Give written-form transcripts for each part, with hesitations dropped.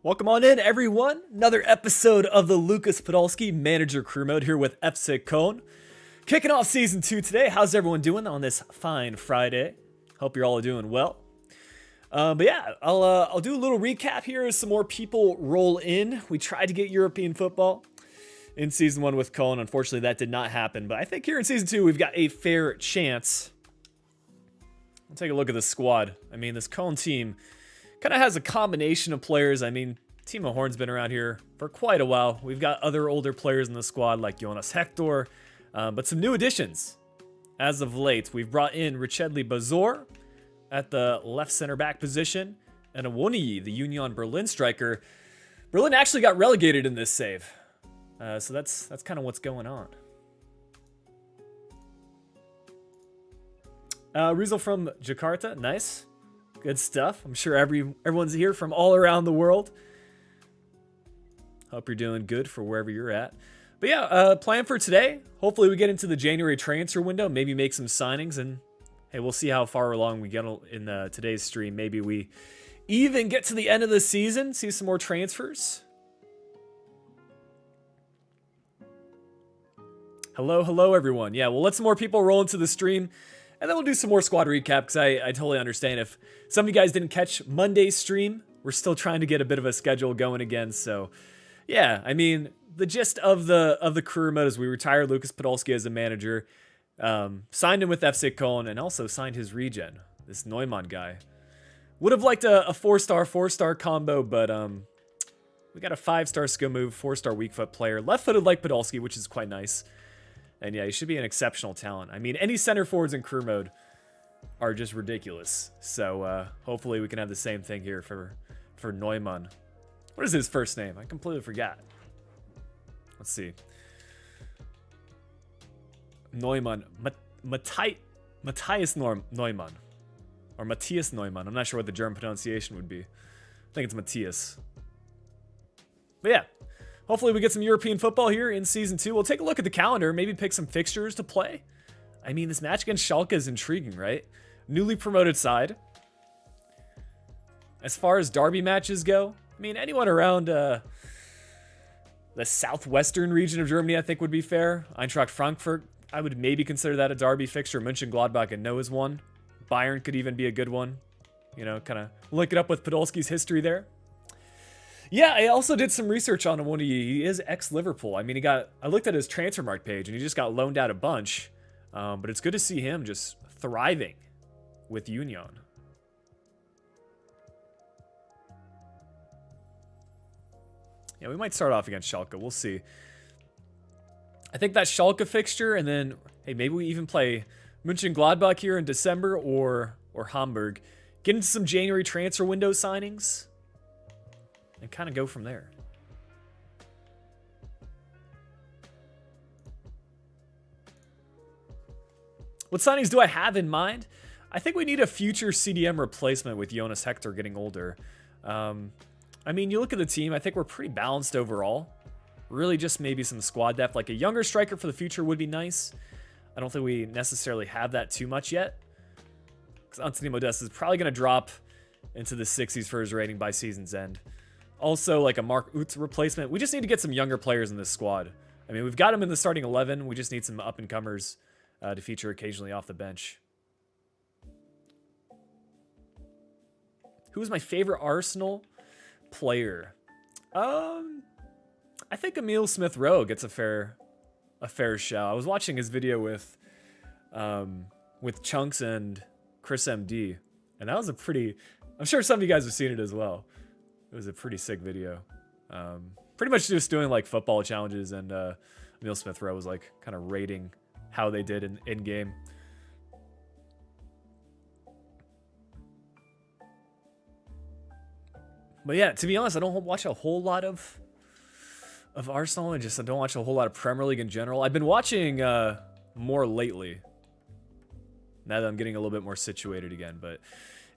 Welcome on in, everyone. Another episode of the Lukas Podolski Manager Crew Mode here with FC Köln. Kicking off Season 2 today. How's everyone doing on this fine Friday? Hope you're all doing well. But yeah, I'll do a little recap here as some more people roll in. We tried to get European football in Season 1 with Köln. Unfortunately, that did not happen. But I think here in Season 2, we've got a fair chance. We'll take a look at the squad. I mean, this Köln team kind of has a combination of players. I mean, Timo Horn's been around here for quite a while. We've got other older players in the squad like Jonas Hector, but some new additions as of late. We've brought in Richedly Bazor at the left center back position and Awoniyi, the Union Berlin striker. Berlin actually got relegated in this save, so that's kind of what's going on. Rizal from Jakarta, nice. Good stuff. I'm sure everyone's here from all around the world. Hope you're doing good for wherever you're at. But yeah, plan for today. Hopefully we get into the January transfer window, maybe make some signings, and hey, we'll see how far along we get in today's stream. Maybe we even get to the end of the season, see some more transfers. Hello everyone. Yeah, we'll let some more people roll into the stream. And then we'll do some more squad recap because I totally understand if some of you guys didn't catch Monday's stream. We're still trying to get a bit of a schedule going again. So yeah, I mean, the gist of the career mode is we retired Lukas Podolski as a manager, signed him with FC Köln, and also signed his regen, this Neumann guy. Would have liked a 4-star combo, but we got a 5-star skill move, 4-star weak foot player, left-footed like Podolski, which is quite nice. And yeah, he should be an exceptional talent. I mean, any center forwards in career mode are just ridiculous. So hopefully we can have the same thing here for Neumann. What is his first name? I completely forgot. Let's see. Neumann. Matthias Neumann. Or Matthias Neumann. I'm not sure what the German pronunciation would be. I think it's Matthias. But yeah. Hopefully we get some European football here in Season 2. We'll take a look at the calendar, maybe pick some fixtures to play. I mean, this match against Schalke is intriguing, right? Newly promoted side. As far as derby matches go, I mean, anyone around the southwestern region of Germany, I think, would be fair. Eintracht Frankfurt, I would maybe consider that a derby fixture. Mönchengladbach, I know, is one. Bayern could even be a good one. You know, kind of link it up with Podolski's history there. Yeah, I also did some research on Awoniyi. He is ex-Liverpool. I mean, I looked at his transfermarkt page, and he just got loaned out a bunch. But it's good to see him just thriving with Union. Yeah, we might start off against Schalke. We'll see. I think that Schalke fixture, and then, hey, maybe we even play Mönchengladbach here in December or Hamburg. Get into some January transfer window signings. And kind of go from there. What signings do I have in mind? I think we need a future CDM replacement with Jonas Hector getting older. I mean, you look at the team, I think we're pretty balanced overall. Really just maybe some squad depth. Like a younger striker for the future would be nice. I don't think we necessarily have that too much yet. Because Anthony Modeste is probably going to drop into the 60s for his rating by season's end. Also, like a Mark Uth replacement. We just need to get some younger players in this squad. I mean, we've got them in the starting 11. We just need some up-and-comers to feature occasionally off the bench. Who is my favorite Arsenal player? I think Emile Smith-Rowe gets a fair shout. I was watching his video with Chunks and Chris MD, and that was a pretty... I'm sure some of you guys have seen it as well. It was a pretty sick video. Pretty much just doing like football challenges, and Emile Smith-Rowe was like kind of rating how they did in game. But yeah, to be honest, I don't watch a whole lot of Arsenal, and I don't watch a whole lot of Premier League in general. I've been watching more lately. Now that I'm getting a little bit more situated again, but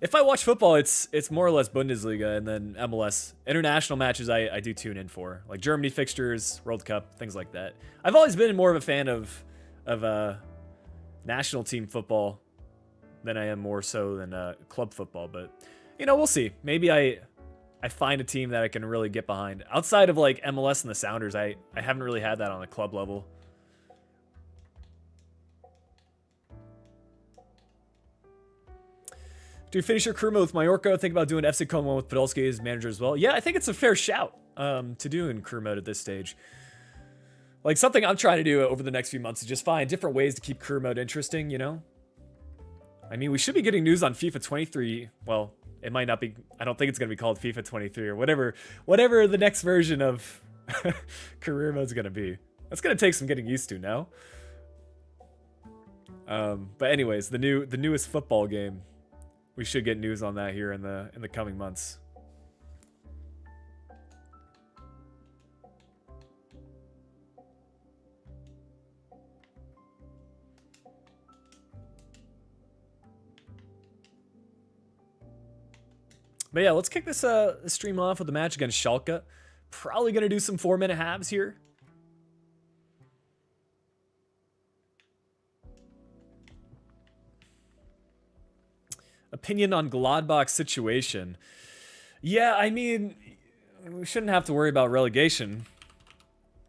if I watch football, it's more or less Bundesliga and then MLS. International matches I do tune in for, like Germany fixtures, World Cup, things like that. I've always been more of a fan of national team football than I am more so than club football, but you know, we'll see. Maybe I find a team that I can really get behind. Outside of like MLS and the Sounders, I haven't really had that on a club level. Do you finish your career mode with Mallorca? Think about doing FC Köln with Podolski as manager as well. Yeah, I think it's a fair shout to do in career mode at this stage. Like, something I'm trying to do over the next few months is just find different ways to keep career mode interesting, you know? I mean, we should be getting news on FIFA 23. Well, it might not be. I don't think it's going to be called FIFA 23 or whatever the next version of career mode is going to be. That's going to take some getting used to now. But anyways, the newest football game. We should get news on that here in the coming months. But yeah, let's kick this stream off with the match against Schalke. Probably going to do some 4-minute halves here. Opinion on Gladbach's situation. Yeah, I mean, we shouldn't have to worry about relegation.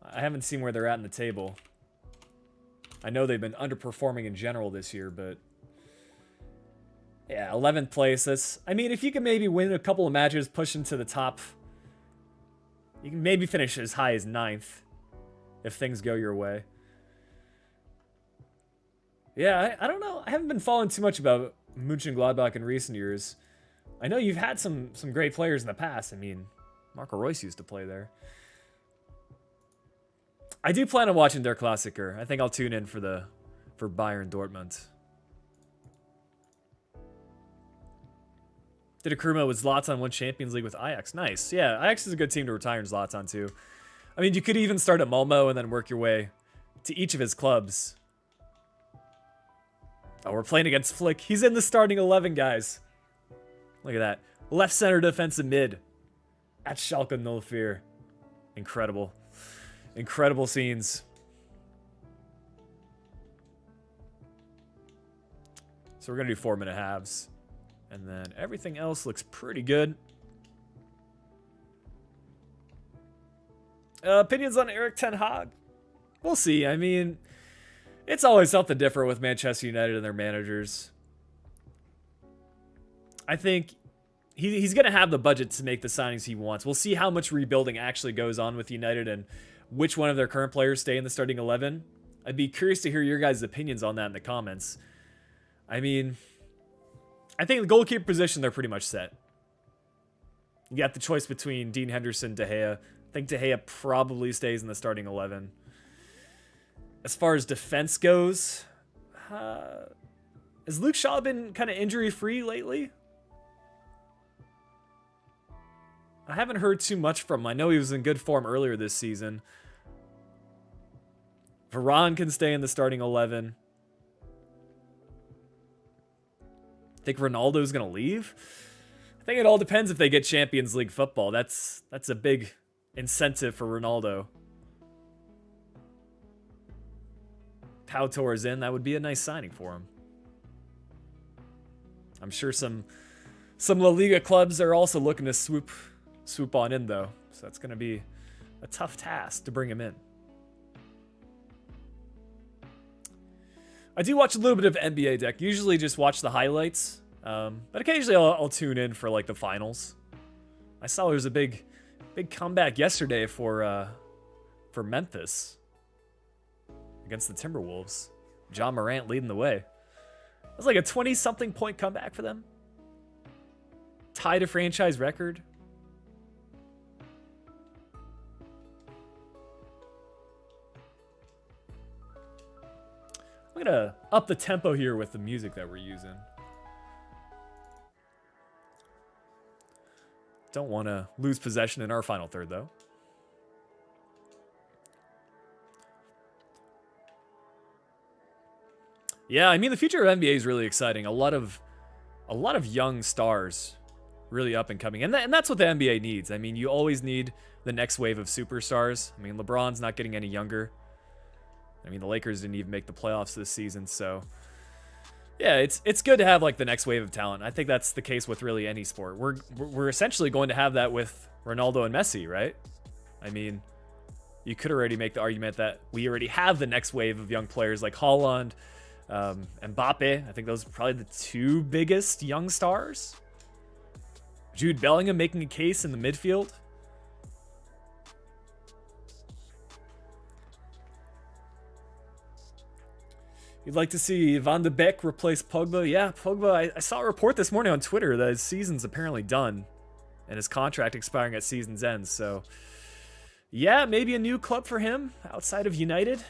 I haven't seen where they're at in the table. I know they've been underperforming in general this year, but yeah, 11th place. I mean, if you can maybe win a couple of matches, push into the top, you can maybe finish as high as 9th if things go your way. Yeah, I don't know. I haven't been following too much about Mönchengladbach in recent years. I know you've had some great players in the past. I mean, Marco Reus used to play there. I do plan on watching their Klassiker. I think I'll tune in for Bayern Dortmund. Did a career mode with Zlatan, won Champions League with Ajax. Nice. Yeah, Ajax is a good team to retire in Zlatan too. I mean, you could even start at Malmo and then work your way to each of his clubs. Oh, we're playing against Flick. He's in the starting 11, guys. Look at that. Left center defensive mid. At Schalke 04. Incredible. Incredible scenes. So we're going to do 4-minute halves. And then everything else looks pretty good. Opinions on Erik ten Hag? We'll see. I mean, it's always something different with Manchester United and their managers. I think he's going to have the budget to make the signings he wants. We'll see how much rebuilding actually goes on with United and which one of their current players stay in the starting 11. I'd be curious to hear your guys' opinions on that in the comments. I mean, I think the goalkeeper position, they're pretty much set. You got the choice between Dean Henderson, De Gea. I think De Gea probably stays in the starting 11. As far as defense goes, has Luke Shaw been kind of injury-free lately? I haven't heard too much from him. I know he was in good form earlier this season. Varane can stay in the starting 11. Think Ronaldo's going to leave? I think it all depends if they get Champions League football. That's a big incentive for Ronaldo. Pau Torres in, that would be a nice signing for him. I'm sure some La Liga clubs are also looking to swoop on in, though. So that's going to be a tough task to bring him in. I do watch a little bit of NBA Deck. Usually just watch the highlights. But occasionally I'll tune in for like the finals. I saw there was a big comeback yesterday for Memphis against the Timberwolves. John Morant leading the way. It was like a 20-something point comeback for them. Tied a franchise record. I'm gonna up the tempo here with the music that we're using. Don't want to lose possession in our final third, though. Yeah, I mean, the future of NBA is really exciting. A lot of young stars, really up and coming, and that's what the NBA needs. I mean, you always need the next wave of superstars. I mean, LeBron's not getting any younger. I mean, the Lakers didn't even make the playoffs this season, so Yeah, it's good to have like the next wave of talent. I think that's the case with really any sport. We're essentially going to have that with Ronaldo and Messi, right? I mean, you could already make the argument that we already have the next wave of young players like Haaland, Mbappe. I think those are probably the two biggest young stars. Jude Bellingham making a case in the midfield. You'd like to see Van de Beek replace Pogba? Yeah, Pogba, I saw a report this morning on Twitter that his season's apparently done and his contract expiring at season's end. So, yeah, maybe a new club for him outside of United.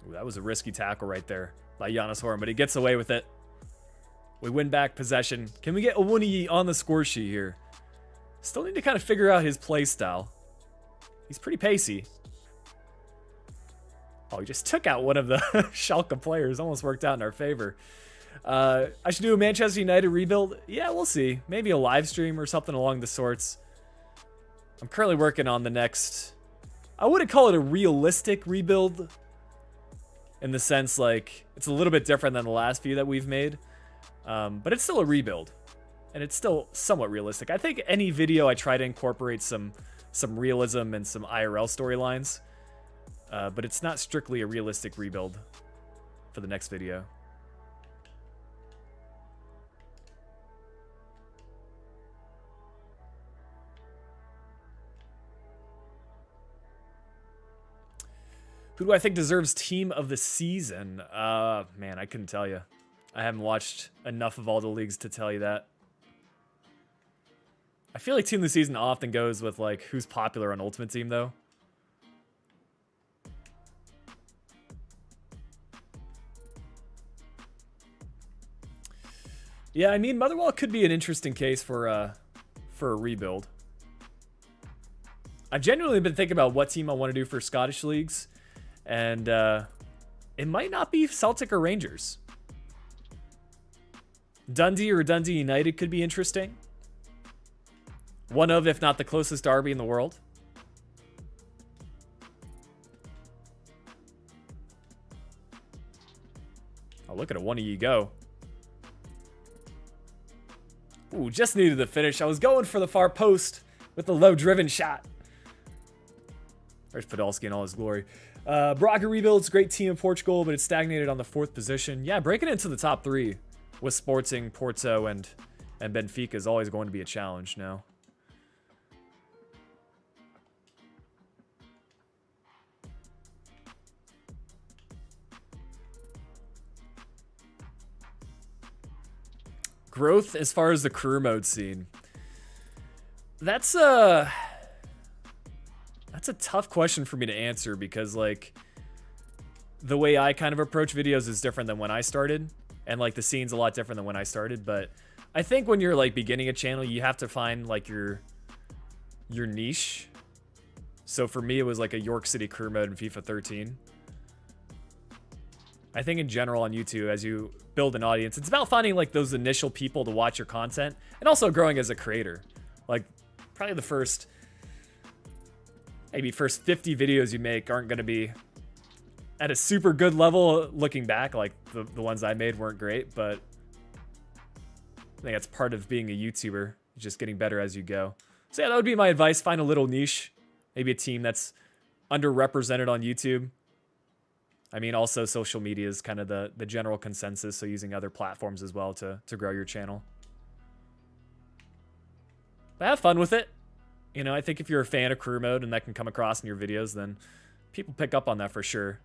Ooh, that was a risky tackle right there by Giannis Horn, but he gets away with it. We win back possession. Can we get Owuniyi on the score sheet here? Still need to kind of figure out his play style. He's pretty pacey. Oh, he just took out one of the Schalke players. Almost worked out in our favor. I should do a Manchester United rebuild. Yeah, we'll see. Maybe a live stream or something along the sorts. I'm currently working on the next... I wouldn't call it a realistic rebuild, in the sense like it's a little bit different than the last few that we've made, but it's still a rebuild and it's still somewhat realistic. I think any video I try to incorporate some realism and some IRL storylines, but it's not strictly a realistic rebuild for the next video. Who do I think deserves team of the season? Man, I couldn't tell you. I haven't watched enough of all the leagues to tell you that. I feel like team of the season often goes with like who's popular on Ultimate Team though. Yeah, I mean Motherwell could be an interesting case for a rebuild. I've genuinely been thinking about what team I want to do for Scottish leagues. And it might not be Celtic or Rangers. Dundee or Dundee United could be interesting. One of, if not the closest derby in the world. Oh, look at it. One of you go. Ooh, just needed the finish. I was going for the far post with the low-driven shot. There's Podolski in all his glory. Braga rebuilds, great team in Portugal, but it's stagnated on the 4th position. Yeah, breaking into the top 3 with Sporting, Porto, and Benfica is always going to be a challenge now. Growth as far as the career mode scene. That's a tough question for me to answer because like the way I kind of approach videos is different than when I started, and like the scene's a lot different than when I started. But I think when you're like beginning a channel, you have to find like your niche. So for me, it was like a York City career mode in FIFA 13. I think in general on YouTube, as you build an audience, it's about finding like those initial people to watch your content and also growing as a creator. Like probably the first 50 videos you make aren't going to be at a super good level looking back. Like the ones I made weren't great, but I think that's part of being a YouTuber, just getting better as you go. So yeah, that would be my advice. Find a little niche, maybe a team that's underrepresented on YouTube. I mean, also social media is kind of the general consensus, so using other platforms as well to grow your channel. But have fun with it. You know, I think if you're a fan of career mode and that can come across in your videos, then people pick up on that for sure.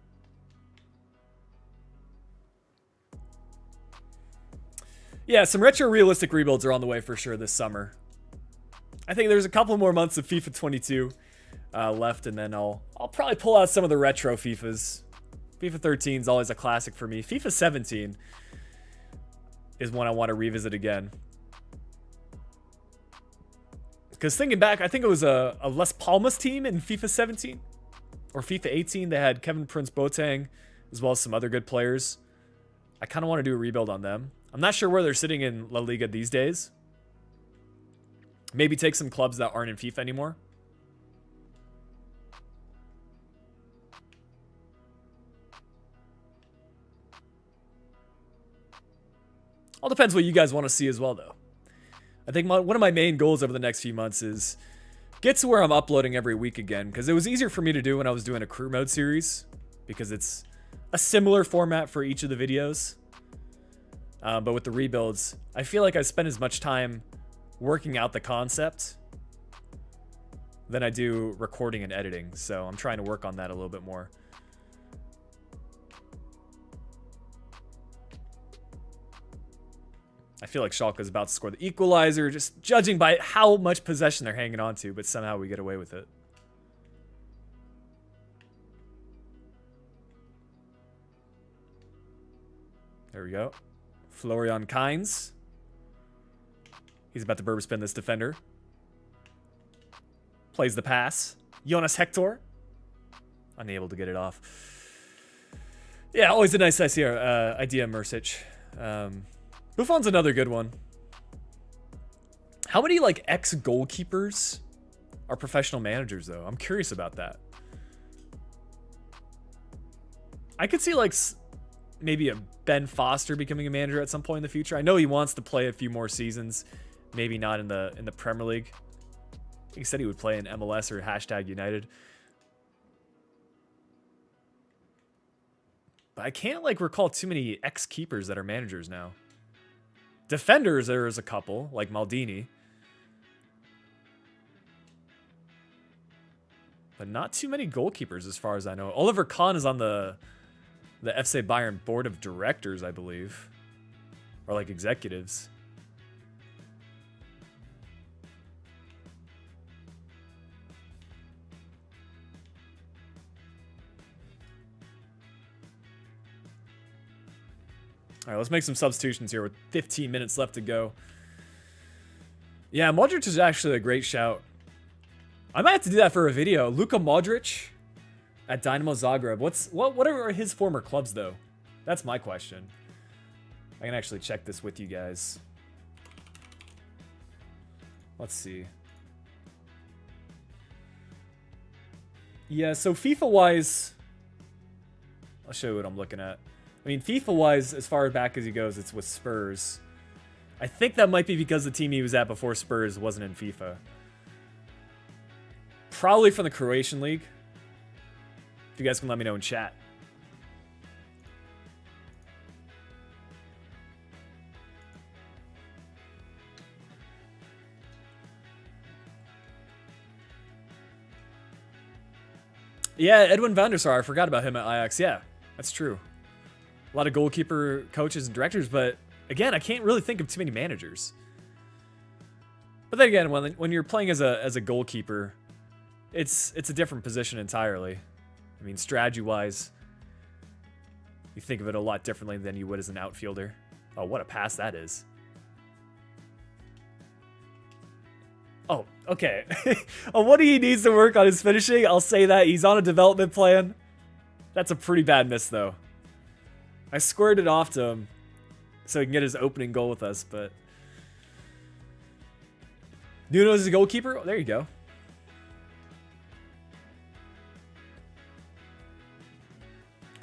Yeah, some retro realistic rebuilds are on the way for sure this summer. I think there's a couple more months of FIFA 22 left, and then I'll probably pull out some of the retro FIFAs. FIFA 13 is always a classic for me. FIFA 17 is one I want to revisit again. Because thinking back, I think it was a Las Palmas team in FIFA 17 or FIFA 18. They had Kevin Prince Boateng as well as some other good players. I kind of want to do a rebuild on them. I'm not sure where they're sitting in La Liga these days. Maybe take some clubs that aren't in FIFA anymore. All depends what you guys want to see as well, though. I think one of my main goals over the next few months is get to where I'm uploading every week again, because it was easier for me to do when I was doing a crew mode series, because it's a similar format for each of the videos. But with the rebuilds, I feel like I spend as much time working out the concept than I do recording and editing. So I'm trying to work on that a little bit more. I feel like Schalke is about to score the equalizer, just judging by how much possession they're hanging on to, but somehow we get away with it. There we go. Florian Kainz. He's about to Berber spin this defender. Plays the pass. Jonas Hector. Unable to get it off. Yeah, always a nice idea, Mersic. Buffon's another good one. How many, like, ex-goalkeepers are professional managers, though? I'm curious about that. I could see, like, maybe a Ben Foster becoming a manager at some point in the future. I know he wants to play a few more seasons. Maybe not in the Premier League. I think he said he would play in MLS or #United. But I can't, like, recall too many ex-keepers that are managers now. Defenders, there's a couple, like Maldini. But not too many goalkeepers as far as I know. Oliver Kahn is on the FC Bayern board of directors, I believe. Or like executives. All right, let's make some substitutions here with 15 minutes left to go. Yeah, Modric is actually a great shout. I might have to do that for a video. Luka Modric at Dynamo Zagreb. What are his former clubs, though? That's my question. I can actually check this with you guys. Let's see. Yeah, so FIFA-wise, I'll show you what I'm looking at. I mean, FIFA-wise, as far back as he goes, it's with Spurs. I think that might be because the team he was at before Spurs wasn't in FIFA. Probably from the Croatian League. If you guys can let me know in chat. Yeah, Edwin van der Sar, I forgot about him at Ajax. Yeah, that's true. A lot of goalkeeper coaches and directors, but again, I can't really think of too many managers. But then again, when you're playing as a goalkeeper, it's a different position entirely. I mean, strategy-wise, you think of it a lot differently than you would as an outfielder. Oh, what a pass that is. Oh, okay. On what he needs to work on his finishing, I'll say that. He's on a development plan. That's a pretty bad miss, though. I squared it off to him so he can get his opening goal with us, but... Nuno's a goalkeeper? Oh, there you go.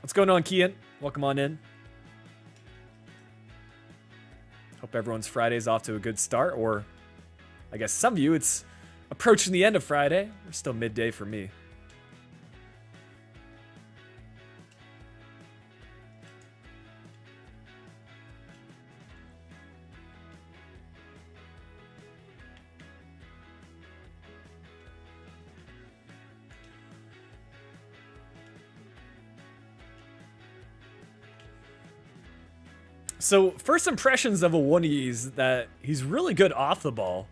What's going on, Kian? Welcome on in. Hope everyone's Friday's off to a good start, or I guess some of you, it's approaching the end of Friday. We're still midday for me. So, first impressions of Awoniyi is that he's really good off the ball.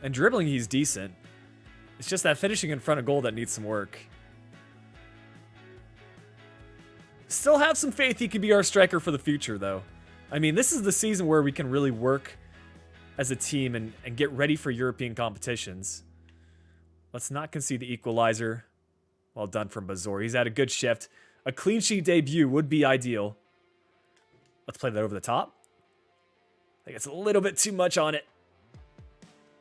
And dribbling, he's decent. It's just that finishing in front of goal that needs some work. Still have some faith he could be our striker for the future, though. I mean, this is the season where we can really work as a team and get ready for European competitions. Let's not concede the equalizer. Well done from Bazor. He's had a good shift. A clean sheet debut would be ideal. Let's play that over the top. I think it's a little bit too much on it.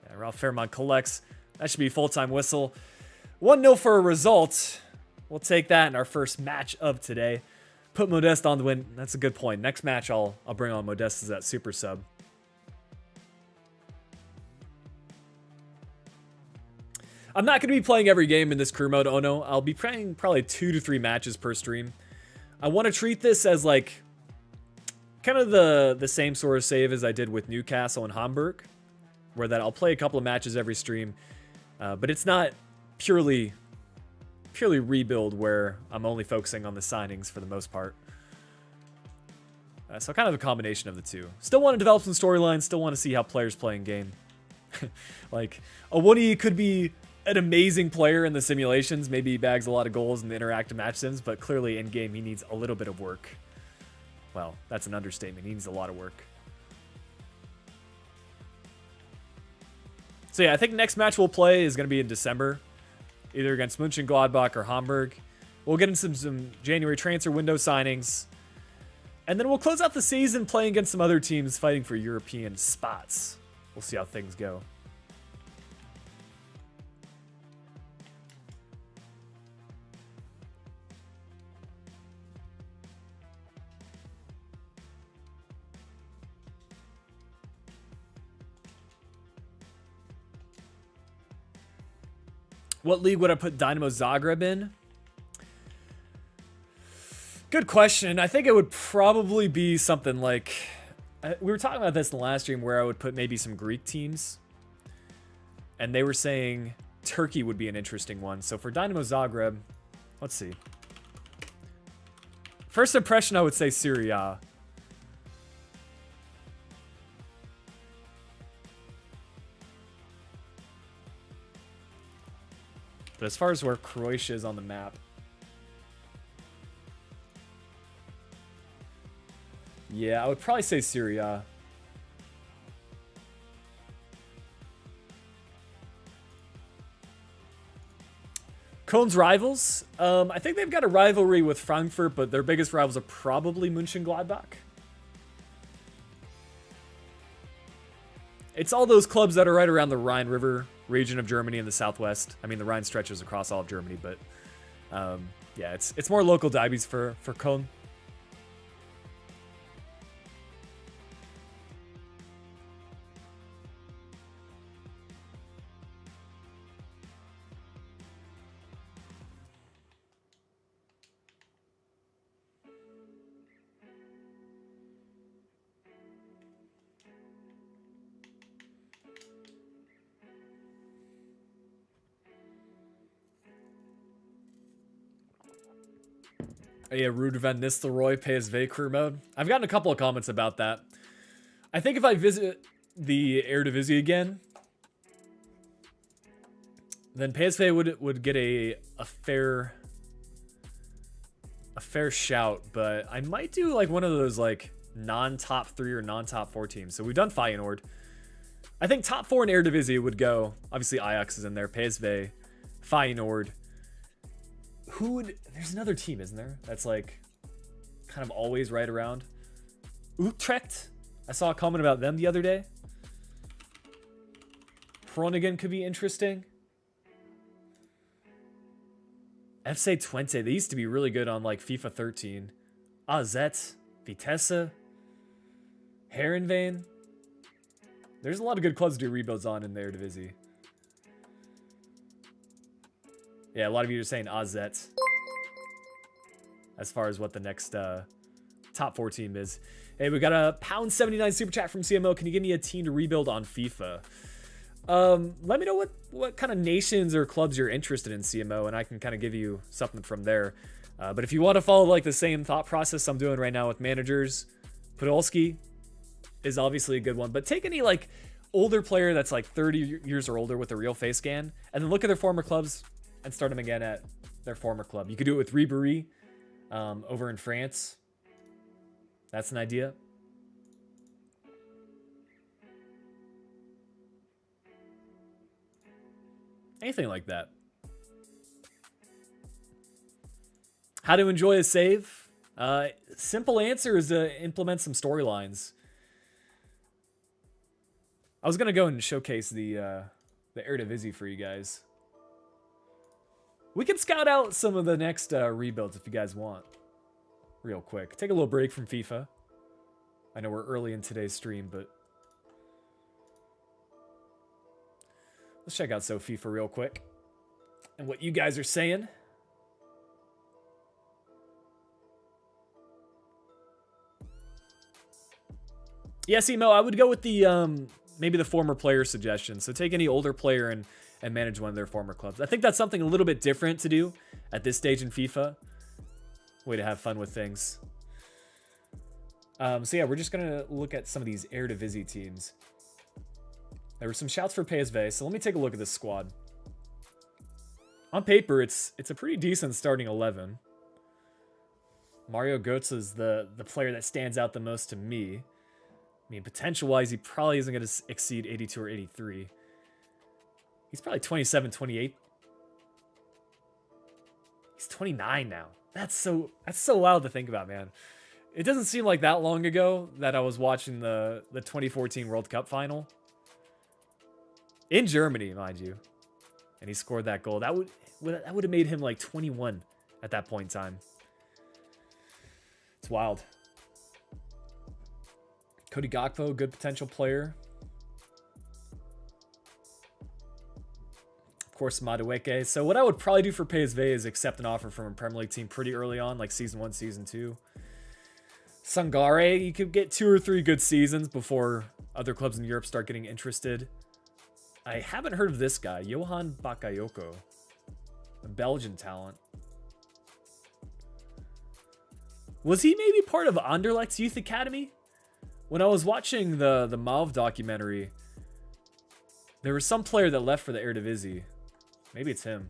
Yeah, Ralph Fairmont collects. That should be full-time whistle. 1-0 for a result. We'll take that in our first match of today. Put Modeste on the win. That's a good point. Next match, I'll bring on Modeste as that super sub. I'm not going to be playing every game in this crew mode, oh no. I'll be playing probably 2 to 3 matches per stream. I want to treat this as like kind of the same sort of save as I did with Newcastle and Hamburg, where that I'll play a couple of matches every stream, but it's not purely rebuild where I'm only focusing on the signings for the most part. So kind of a combination of the two. Still want to develop some storylines, still want to see how players play in game. Like, Owoni could be an amazing player in the simulations. Maybe he bags a lot of goals in the interactive match sims, but clearly in game he needs a little bit of work. Well, that's an understatement. He needs a lot of work. So yeah, I think next match we'll play is going to be in December, either against Mönchengladbach or Hamburg. We'll get into some January transfer window signings, and then we'll close out the season playing against some other teams fighting for European spots. We'll see how things go. What league would I put Dynamo Zagreb in? Good question. I think it would probably be something like... We were talking about this in the last stream where I would put maybe some Greek teams. And they were saying Turkey would be an interesting one. So for Dynamo Zagreb, let's see. First impression, I would say Serie A. But as far as where Croatia is on the map, yeah, I would probably say Serie A. Köln's rivals, I think they've got a rivalry with Frankfurt, but their biggest rivals are probably Mönchengladbach. It's all those clubs that are right around the Rhine River region of Germany in the southwest. I mean, the Rhine stretches across all of Germany, but yeah, it's more local derbies for Köln. Yeah, Ruud van Nistelrooy, PSV crew mode. I've gotten a couple of comments about that. I think if I visit the Eredivisie again, then PSV would get a fair shout, but I might do like one of those like non-top 3 or non-top 4 teams. So we've done Feyenoord. I think top 4 in Eredivisie would go, obviously Ajax is in there, PSV, Feyenoord. There's another team, isn't there? That's like kind of always right around. Utrecht. I saw a comment about them the other day. Groningen could be interesting. FC Twente. They used to be really good on like FIFA 13. AZ, Vitesse, Heerenveen. There's a lot of good clubs to do rebuilds on in the Eredivisie. Yeah, a lot of you are saying AZ as far as what the next top 4 team is. Hey, we got a £79 super chat from CMO. Can you give me a team to rebuild on FIFA? Let me know what kind of nations or clubs you're interested in, CMO, and I can kind of give you something from there. But if you want to follow like the same thought process I'm doing right now with managers, Podolski is obviously a good one. But take any like older player that's like 30 years or older with a real face scan, and then look at their former clubs and start them again at their former club. You could do it with Ribéry over in France. That's an idea. Anything like that. How to enjoy a save? Simple answer is to implement some storylines. I was gonna go and showcase the Eredivisie for you guys. We can scout out some of the next rebuilds if you guys want. Real quick. Take a little break from FIFA. I know we're early in today's stream, but let's check out FIFA real quick and what you guys are saying. Yes, Emo, I would go with the maybe the former player suggestion. So take any older player and manage one of their former clubs. I think that's something a little bit different to do at this stage in FIFA. Way to have fun with things. So yeah, we're just gonna look at some of these Eredivisie teams. There were some shouts for PSV, so let me take a look at this squad. On paper, it's a pretty decent starting 11. Mario Götze is the player that stands out the most to me. I mean, potential-wise, he probably isn't going to exceed 82 or 83. He's probably 27, 28. He's 29 now. That's so wild to think about, man. It doesn't seem like that long ago that I was watching the 2014 World Cup final. In Germany, mind you. And he scored that goal. That would have made him like 21 at that point in time. It's wild. Cody Gakpo, good potential player. Of course, Madueke. So what I would probably do for PSV is accept an offer from a Premier League team pretty early on, like Season 1, Season 2. Sangare, you could get 2 or 3 good seasons before other clubs in Europe start getting interested. I haven't heard of this guy, Johan Bakayoko, a Belgian talent. Was he maybe part of Anderlecht's youth academy? When I was watching the Malv documentary, there was some player that left for the Eredivisie. Maybe it's him.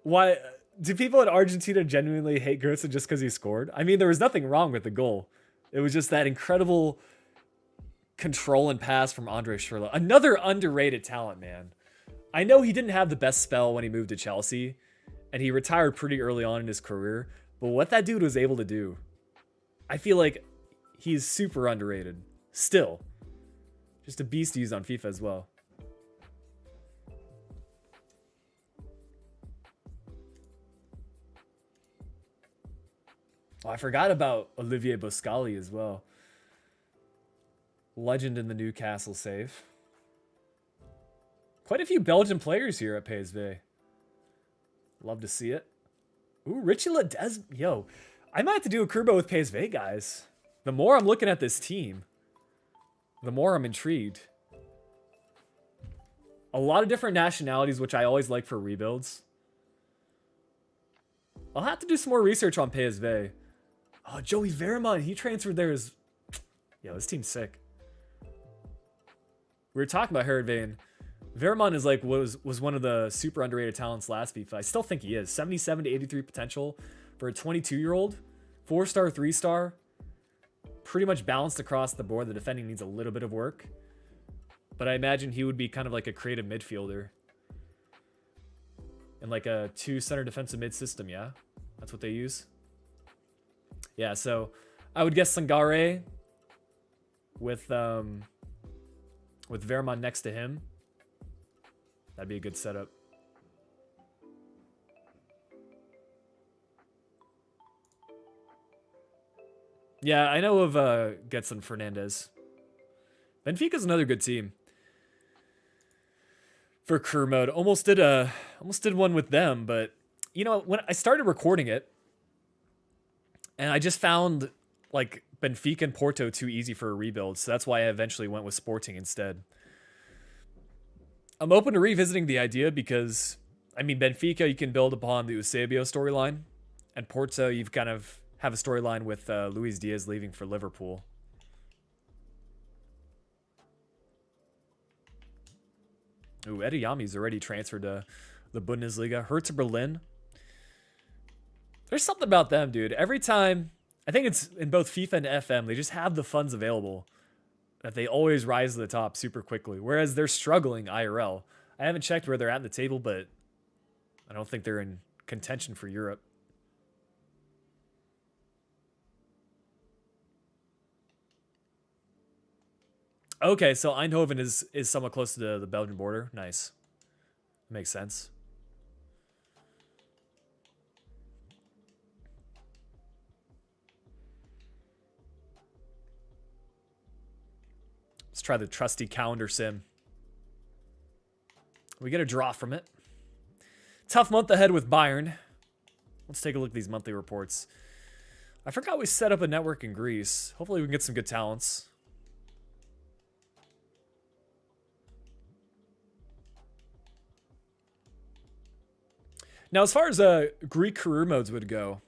Why do people in Argentina genuinely hate Götze just because he scored? I mean, there was nothing wrong with the goal. It was just that incredible control and pass from Andre Schürrle. Another underrated talent, man. I know he didn't have the best spell when he moved to Chelsea, and he retired pretty early on in his career, but what that dude was able to do, I feel like he's super underrated. Still. Just a beast to use on FIFA as well. Oh, I forgot about Olivier Boscali as well. Legend in the Newcastle save. Quite a few Belgian players here at PSV. Love to see it. Ooh, Richie Ledesma. Yo, I might have to do a Kurbo with PSV, guys. The more I'm looking at this team, the more I'm intrigued. A lot of different nationalities, which I always like for rebuilds. I'll have to do some more research on PSV. Oh, Joey Veerman, he transferred there as... Yo, this team's sick. We were talking about Herodvane. Veerman is like was one of the super underrated talents last FIFA. I still think he is. 77 to 83 potential for a 22-year-old. 4-star, 3-star. Pretty much balanced across the board. The defending needs a little bit of work. But I imagine he would be kind of like a creative midfielder. And like a 2-center defensive mid system, yeah? That's what they use. Yeah, so I would guess Sangare with Veerman next to him. That'd be a good setup. Yeah, I know of Getson Fernandez. Benfica's another good team for career mode. Almost did one with them, but you know, when I started recording it, and I just found like Benfica and Porto too easy for a rebuild, so that's why I eventually went with Sporting instead. I'm open to revisiting the idea because, I mean, Benfica, you can build upon the Eusebio storyline, and Porto, you've kind of have a storyline with Luis Diaz leaving for Liverpool. Ooh, Ediyami's already transferred to the Bundesliga. Hertha Berlin. There's something about them, dude. Every time I think it's in both FIFA and FM. They just have the funds available that they always rise to the top super quickly. Whereas they're struggling IRL. I haven't checked where they're at in the table, but I don't think they're in contention for Europe. Okay, so Eindhoven is somewhat close to the Belgian border. Nice. Makes sense. Let's try the trusty calendar sim. We get a draw from it. Tough month ahead with Bayern. Let's take a look at these monthly reports. I forgot we set up a network in Greece. Hopefully we can get some good talents. Now, as far as Greek career modes would go,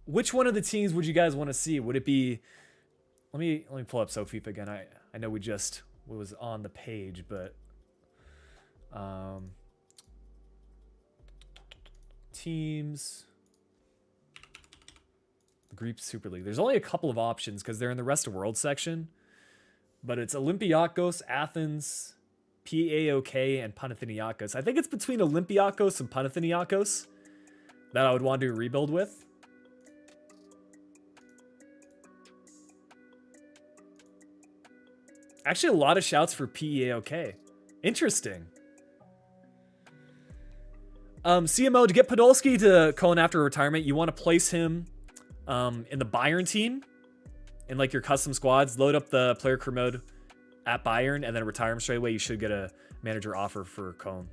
which one of the teams would you guys want to see? Would it be... Let me pull up SoFIFA again. I know we just was on the page, but teams, the Greek Super League. There's only a couple of options because they're in the rest of world section, but it's Olympiacos, Athens, PAOK, and Panathinaikos. I think it's between Olympiacos and Panathinaikos that I would want to do a rebuild with. Actually, a lot of shouts for PAOK. Interesting. CMO, to get Podolski to Köln after retirement, you want to place him in the Bayern team in like your custom squads. Load up the player career mode at Bayern and then retire him straight away. You should get a manager offer for Köln.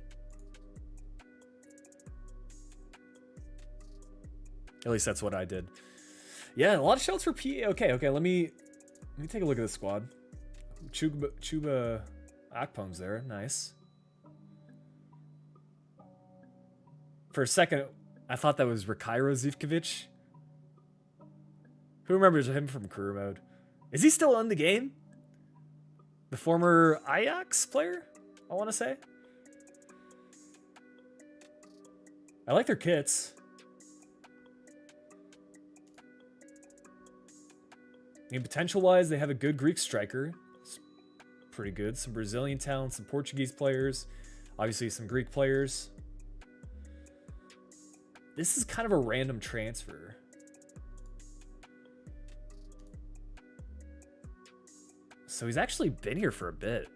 At least that's what I did. Yeah, a lot of shouts for PAOK. Okay, let me take a look at this squad. Chuba Akpom's there. Nice. For a second, I thought that was Rakairo Zivkovic. Who remembers him from career mode? Is he still in the game? The former Ajax player, I want to say. I like their kits. I mean, potential-wise, they have a good Greek striker. Pretty good. Some Brazilian talent, some Portuguese players, obviously some Greek players. This is kind of a random transfer. So he's actually been here for a bit.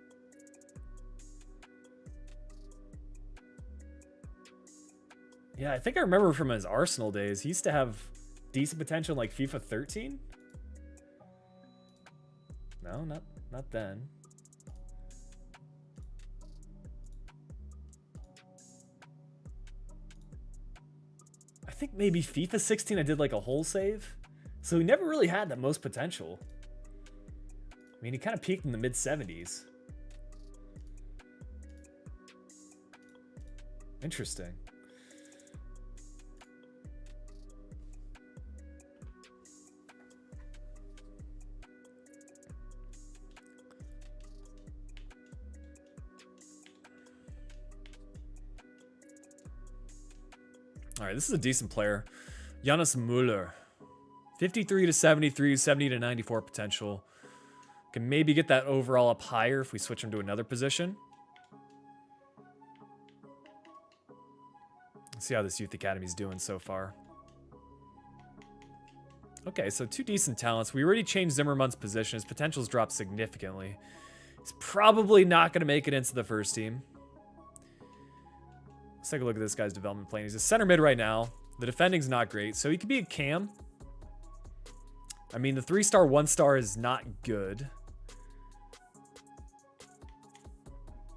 Yeah, I think I remember from his Arsenal days, he used to have decent potential in like FIFA 13. No, not then. I think maybe FIFA 16 I did like a whole save. So he never really had the most potential. I mean, he kind of peaked in the mid-70s. Interesting. All right, this is a decent player. Jonas Müller. 53 to 73, 70 to 94 potential. Can maybe get that overall up higher if we switch him to another position. Let's see how this youth academy is doing so far. Okay, so two decent talents. We already changed Zimmerman's position. His potential's dropped significantly. He's probably not going to make it into the first team. Let's take a look at this guy's development plan. He's a center mid right now. The defending's not great, so he could be a cam. I mean, the 3-star, 1-star is not good.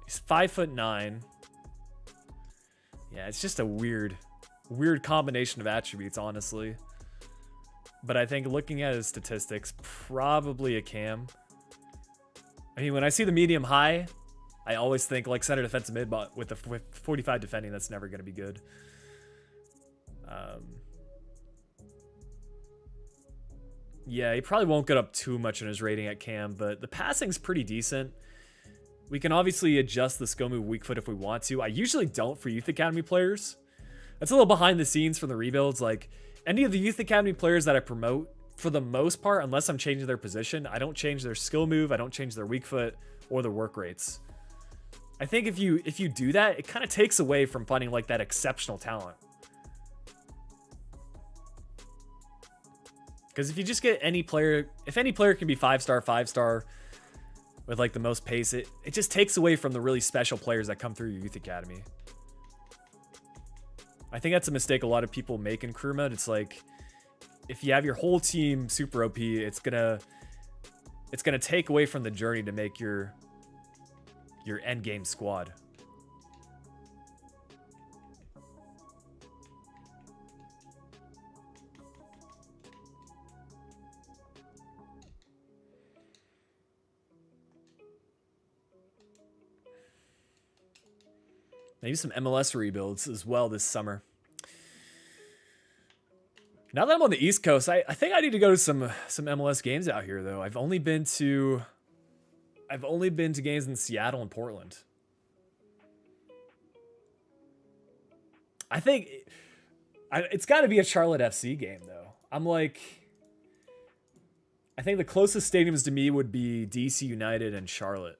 He's 5'9". Yeah, it's just a weird combination of attributes, honestly. But I think looking at his statistics, probably a cam. I mean, when I see the medium high, I always think like center defensive mid, but with 45 defending, that's never going to be good. Yeah, he probably won't get up too much in his rating at cam, but the passing's pretty decent. We can obviously adjust the skill move weak foot if we want to. I usually don't for youth academy players. That's a little behind the scenes from the rebuilds. Like any of the youth academy players that I promote for the most part, unless I'm changing their position, I don't change their skill move, I don't change their weak foot or their work rates. I think if you do that, it kind of takes away from finding like that exceptional talent. Because if you just get any player, if any player can be 5-star with like the most pace, it just takes away from the really special players that come through your youth academy. I think that's a mistake a lot of people make in career mode. It's like, if you have your whole team super OP, it's gonna take away from the journey to make your end game squad. Maybe some MLS rebuilds as well this summer. Now that I'm on the East Coast, I think I need to go to some MLS games out here though. I've only been to games in Seattle and Portland. I think it's got to be a Charlotte FC game though. I think the closest stadiums to me would be DC United and Charlotte.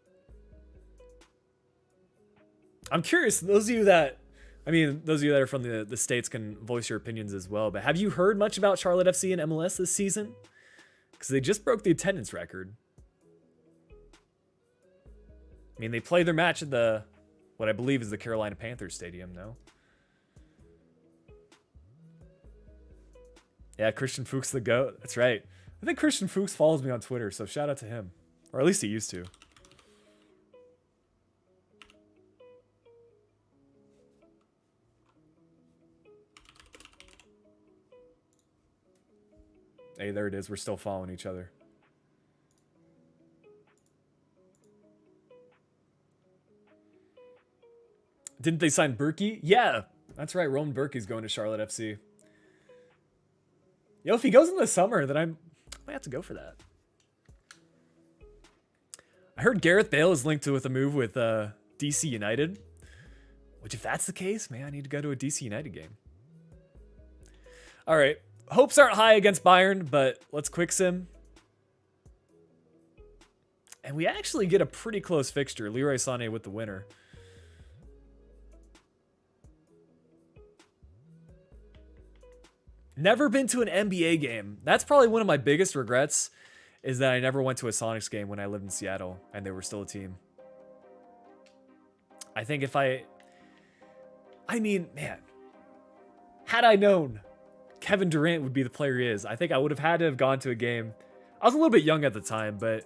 I'm curious, those of you that are from the States can voice your opinions as well, but have you heard much about Charlotte FC and MLS this season? Because they just broke the attendance record. I mean, they play their match at what I believe is the Carolina Panthers Stadium, no? Yeah, Christian Fuchs the GOAT. That's right. I think Christian Fuchs follows me on Twitter, so shout out to him. Or at least he used to. Hey, there it is. We're still following each other. Didn't they sign Berkey? Yeah, that's right. Roman Berkey's going to Charlotte FC. Yo, if he goes in the summer, then I might have to go for that. I heard Gareth Bale is linked with a move with DC United. Which, if that's the case, man, I need to go to a DC United game. All right. Hopes aren't high against Bayern, but let's quick sim. And we actually get a pretty close fixture. Leroy Sané with the winner. Never been to an NBA game. That's probably one of my biggest regrets, is that I never went to a Sonics game when I lived in Seattle and they were still a team. I think if I mean, man, had I known Kevin Durant would be the player he is, I think I would have had to have gone to a game. I was a little bit young at the time, but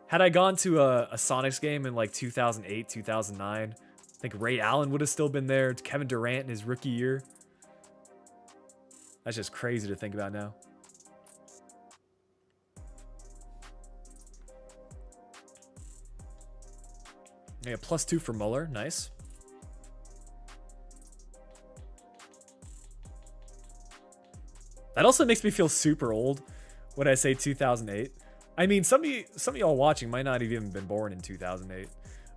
had I gone to a Sonics game in like 2008, 2009, I think Ray Allen would have still been there. Kevin Durant in his rookie year. That's just crazy to think about now. Yeah, +2 for Muller. Nice. That also makes me feel super old when I say 2008. I mean, some of y'all watching might not have even been born in 2008.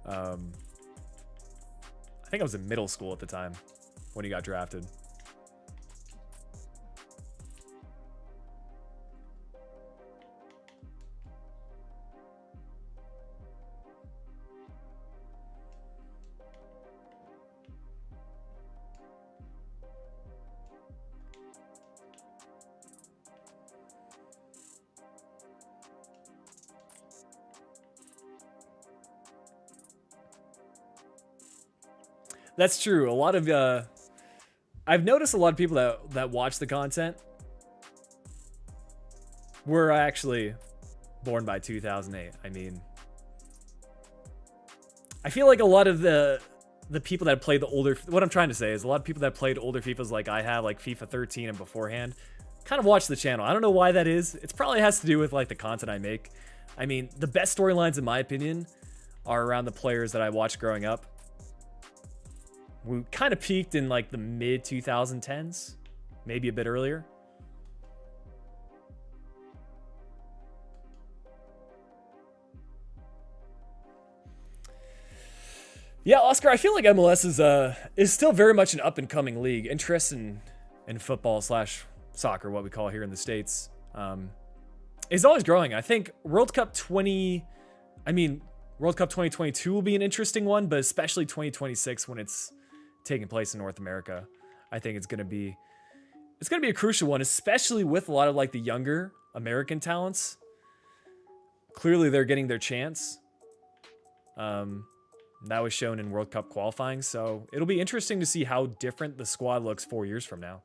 I think I was in middle school at the time when he got drafted. That's true. A lot of I've noticed a lot of people that watch the content were actually born by 2008. I mean, I feel like a lot of the people that play the older, what I'm trying to say is a lot of people that played older FIFAs like I have, like FIFA 13 and beforehand, kind of watch the channel. I don't know why that is. It probably has to do with like the content I make. I mean, the best storylines in my opinion are around the players that I watched growing up. We kind of peaked in like the mid 2010s, maybe a bit earlier. Yeah, Oscar, I feel like MLS is still very much an up and coming league. Interest in football / soccer, what we call here in the States. is always growing. I think World Cup 2022 will be an interesting one, but especially 2026 when it's taking place in North America. I think it's gonna be a crucial one, especially with a lot of like the younger American talents. Clearly they're getting their chance. That was shown in World Cup qualifying, so it'll be interesting to see how different the squad looks 4 years from now.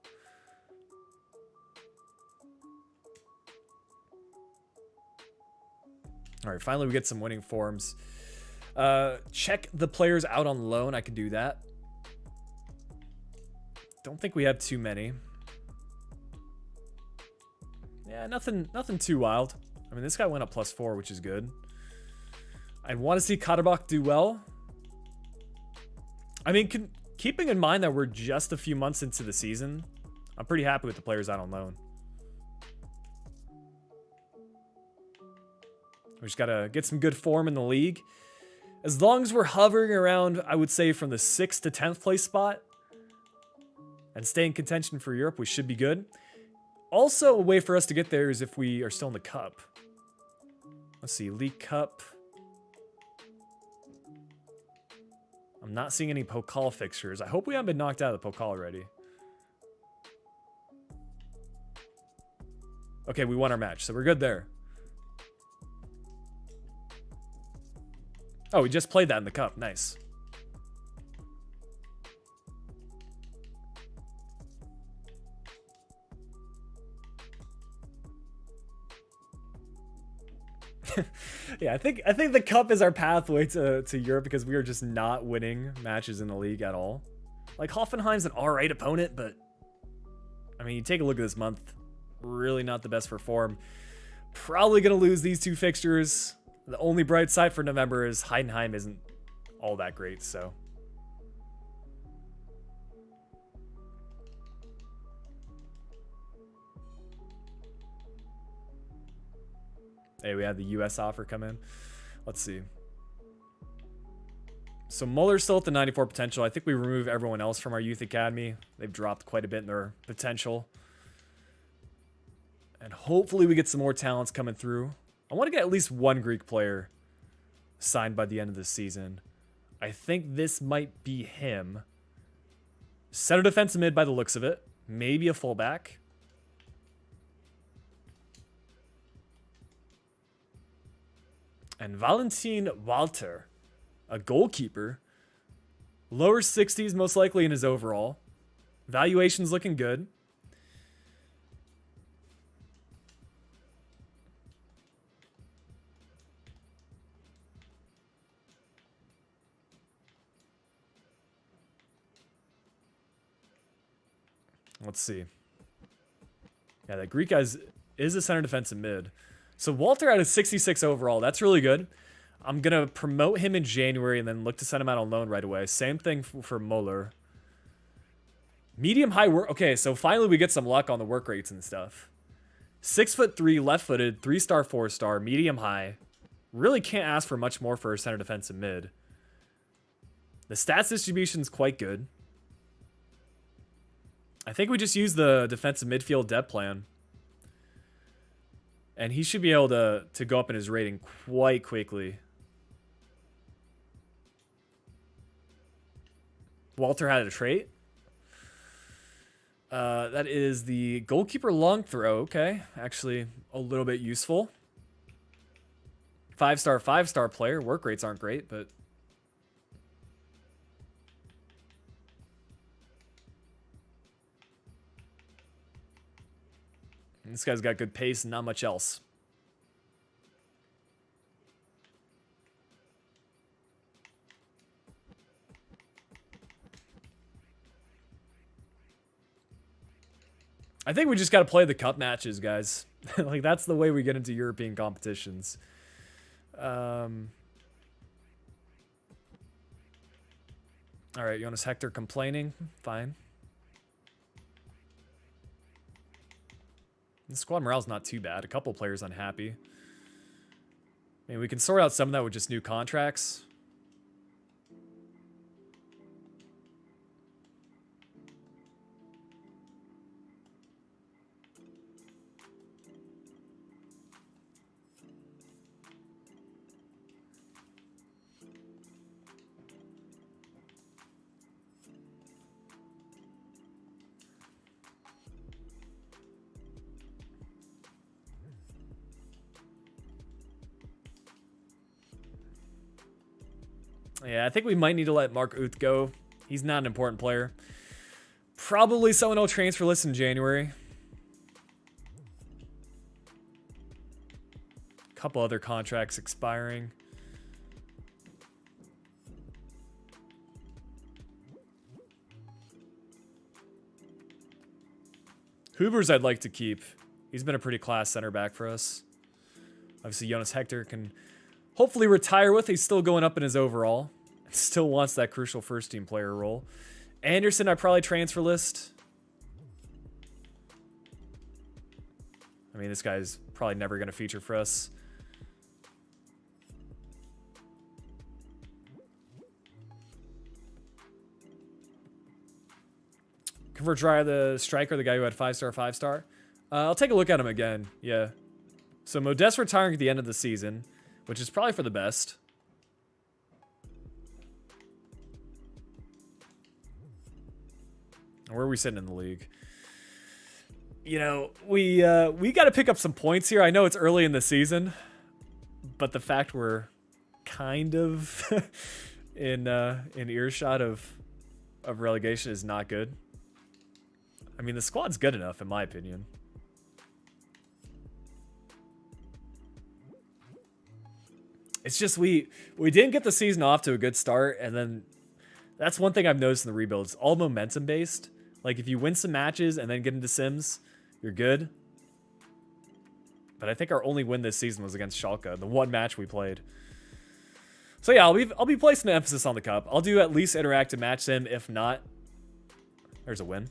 All right, finally we get some winning forms. Check the players out on loan. I can do that. Don't think we have too many. Yeah, nothing too wild. I mean, this guy went up +4, which is good. I want to see Kaderbach do well. I mean, keeping in mind that we're just a few months into the season, I'm pretty happy with the players out on loan. We just got to get some good form in the league. As long as we're hovering around, I would say, from the 6th to 10th place spot and stay in contention for Europe, we should be good. Also, a way for us to get there is if we are still in the Cup. Let's see, League Cup. I'm not seeing any Pokal fixtures. I hope we haven't been knocked out of the Pokal already. Okay, we won our match, so we're good there. Oh, we just played that in the Cup. Nice. Yeah, I think the Cup is our pathway to Europe because we are just not winning matches in the league at all. Like, Hoffenheim's an alright opponent, but I mean, you take a look at this month, really not the best for form. Probably gonna lose these 2 fixtures. The only bright side for November is Heidenheim isn't all that great, so. Hey, we had the US offer come in. Let's see. So Muller's still at the 94 potential. I think we remove everyone else from our youth academy. They've dropped quite a bit in their potential. And hopefully we get some more talents coming through. I want to get at least one Greek player signed by the end of the season. I think this might be him. Center defensive mid by the looks of it. Maybe a fullback. And Valentin Walter, a goalkeeper. Lower 60s most likely in his overall. Valuation's looking good. Let's see. Yeah, that Greek guy is a center defensive mid. So Walter had a 66 overall. That's really good. I'm going to promote him in January and then look to send him out on loan right away. Same thing for Muller. Medium high work. Okay, so finally we get some luck on the work rates and stuff. 6'3", left-footed, 3-star, 4-star, medium high. Really can't ask for much more for a center defensive mid. The stats distribution is quite good. I think we just use the defensive midfield depth plan. And he should be able to go up in his rating quite quickly. Walter had a trait. That is the goalkeeper long throw. Okay, actually a little bit useful. 5-star, 5-star player. Work rates aren't great, but this guy's got good pace and not much else. I think we just got to play the cup matches, guys. Like, that's the way we get into European competitions. All right, Jonas Hector complaining. Fine. The squad morale's not too bad. A couple players unhappy. I mean, we can sort out some of that with just new contracts. Yeah, I think we might need to let Mark Uth go. He's not an important player. Probably someone will transfer list in January. Couple other contracts expiring. Hoover's I'd like to keep. He's been a pretty class center back for us. Obviously, Jonas Hector can hopefully retire with. He's still going up in his overall. Still wants that crucial first team player role. Anderson, I'd probably transfer list. I mean, this guy's probably never going to feature for us. Convert Dry, the striker, the guy who had 5-star, 5-star. I'll take a look at him again. Yeah. So Modeste retiring at the end of the season, which is probably for the best. Where are we sitting in the league? You know, we got to pick up some points here. I know it's early in the season, but the fact we're kind of in earshot of relegation is not good. I mean, the squad's good enough, in my opinion. It's just we didn't get the season off to a good start, and then that's one thing I've noticed in the rebuild. It's all momentum based. Like, if you win some matches and then get into Sims, you're good. But I think our only win this season was against Schalke, the one match we played. So yeah, I'll be placing an emphasis on the cup. I'll do at least interactive match sim. If not, there's a win.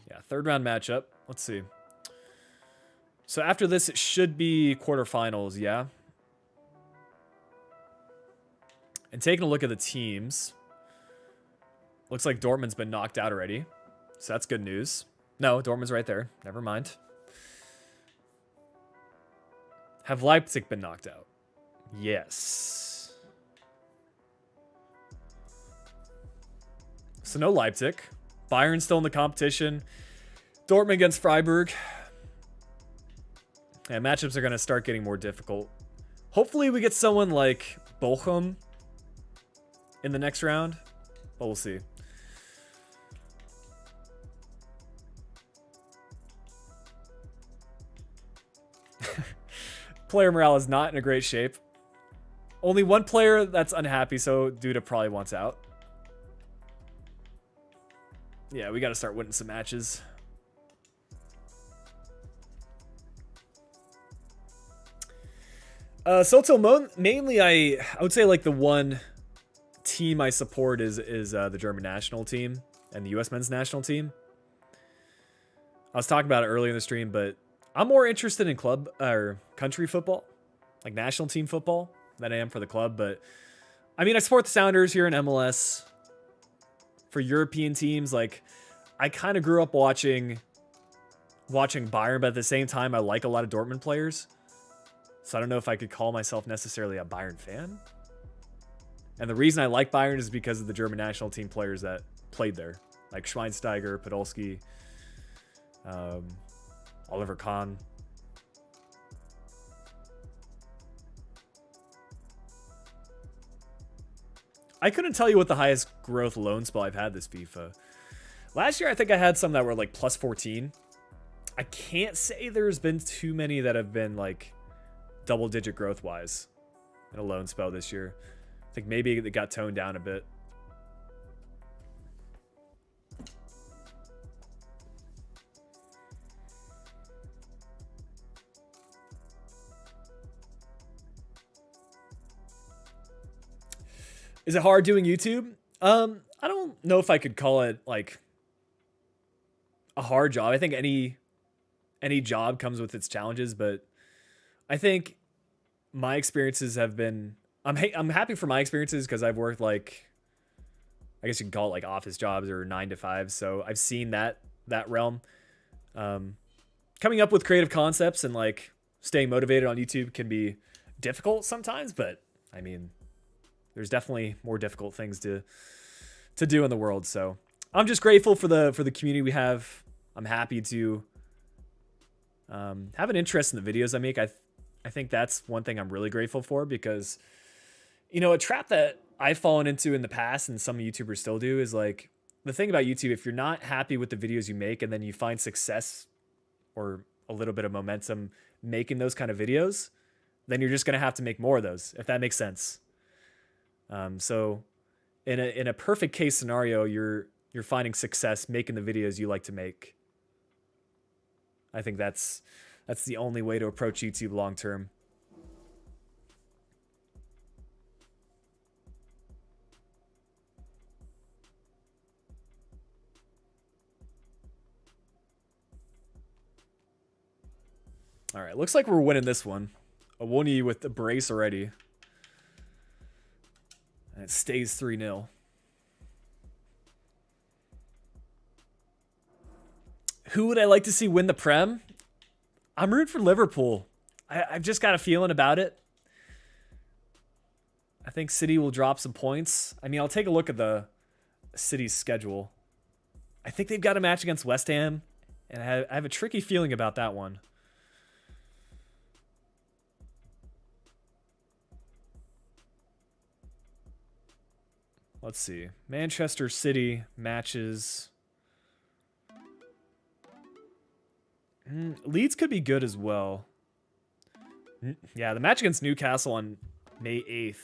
Yeah, third round matchup. Let's see. So after this, it should be quarterfinals, yeah. And taking a look at the teams, looks like Dortmund's been knocked out already. So that's good news. No, Dortmund's right there. Never mind. Have Leipzig been knocked out? Yes. So no Leipzig. Bayern's still in the competition. Dortmund against Freiburg. And matchups are going to start getting more difficult. Hopefully we get someone like Bochum in the next round, but we'll see. Player morale is not in a great shape. Only one player that's unhappy, so Duda probably wants out. Yeah, we got to start winning some matches. So mainly I would say like the one team I support is the German national team and the US men's national team. I was talking about it earlier in the stream, but I'm more interested in club or country football, like national team football, than I am for the club. But I mean, I support the Sounders here in MLS. For European teams, like I kind of grew up watching Bayern, but at the same time, I like a lot of Dortmund players. So I don't know if I could call myself necessarily a Bayern fan. And the reason I like Bayern is because of the German national team players that played there, like Schweinsteiger, Podolski, Oliver Kahn. I couldn't tell you what the highest growth loan spell I've had this FIFA. Last year, I think I had some that were like plus 14. I can't say there's been too many that have been like double-digit growth-wise in a loan spell this year. I think maybe it got toned down a bit. Is it hard doing YouTube? I don't know if I could call it like a hard job. I think any job comes with its challenges, but I think my experiences have been, I'm happy for my experiences because I've worked like, I guess you can call it like office jobs or 9 to 5. So I've seen that realm. Coming up with creative concepts and like staying motivated on YouTube can be difficult sometimes, but I mean, there's definitely more difficult things to do in the world. So I'm just grateful for the community we have. I'm happy to have an interest in the videos I make. I I think that's one thing I'm really grateful for because, a trap that I've fallen into in the past and some YouTubers still do is like the thing about YouTube, if you're not happy with the videos you make and then you find success or a little bit of momentum making those kind of videos, then you're just going to have to make more of those, if that makes sense. So in a perfect case scenario, you're finding success making the videos you like to make. I think that's the only way to approach YouTube long term. All right, looks like we're winning this one. A 1-E with the brace already. And it stays 3-0. Who would I like to see win the Prem? I'm rooting for Liverpool. I've just got a feeling about it. I think City will drop some points. I mean, I'll take a look at the City's schedule. I think they've got a match against West Ham, and I have a tricky feeling about that one. Let's see. Manchester City matches. Leeds could be good as well. Yeah, the match against Newcastle on May 8th.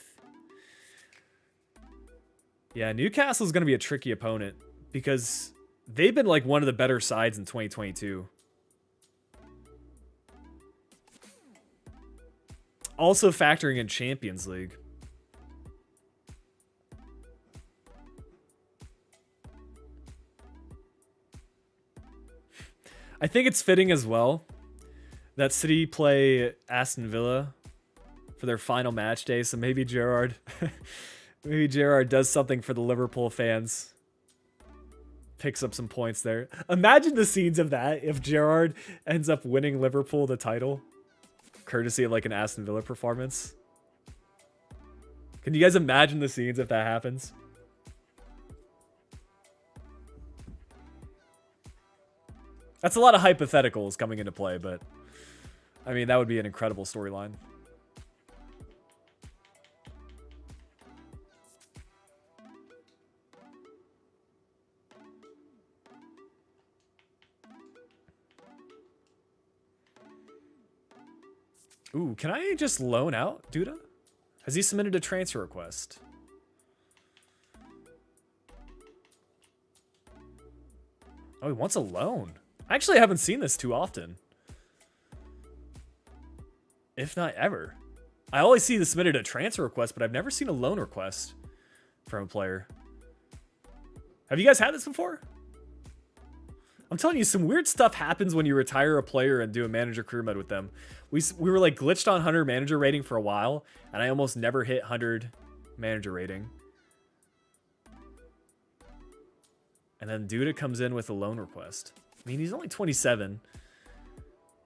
Yeah, Newcastle's going to be a tricky opponent because they've been like one of the better sides in 2022. Also factoring in Champions League. I think it's fitting as well that City play Aston Villa for their final match day, so maybe Gerrard does something for the Liverpool fans. Picks up some points there. Imagine the scenes of that if Gerrard ends up winning Liverpool the title, courtesy of like an Aston Villa performance. Can you guys imagine the scenes if that happens? That's a lot of hypotheticals coming into play, but I mean, that would be an incredible storyline. Ooh, can I just loan out Duda? Has he submitted a transfer request? Oh, he wants a loan. Actually, I haven't seen this too often. If not ever. I always see the submitted a transfer request, but I've never seen a loan request from a player. Have you guys had this before? I'm telling you, some weird stuff happens when you retire a player and do a manager career mode with them. We were like glitched on 100 manager rating for a while, and I almost never hit 100 manager rating. And then Duda comes in with a loan request. I mean, he's only 27.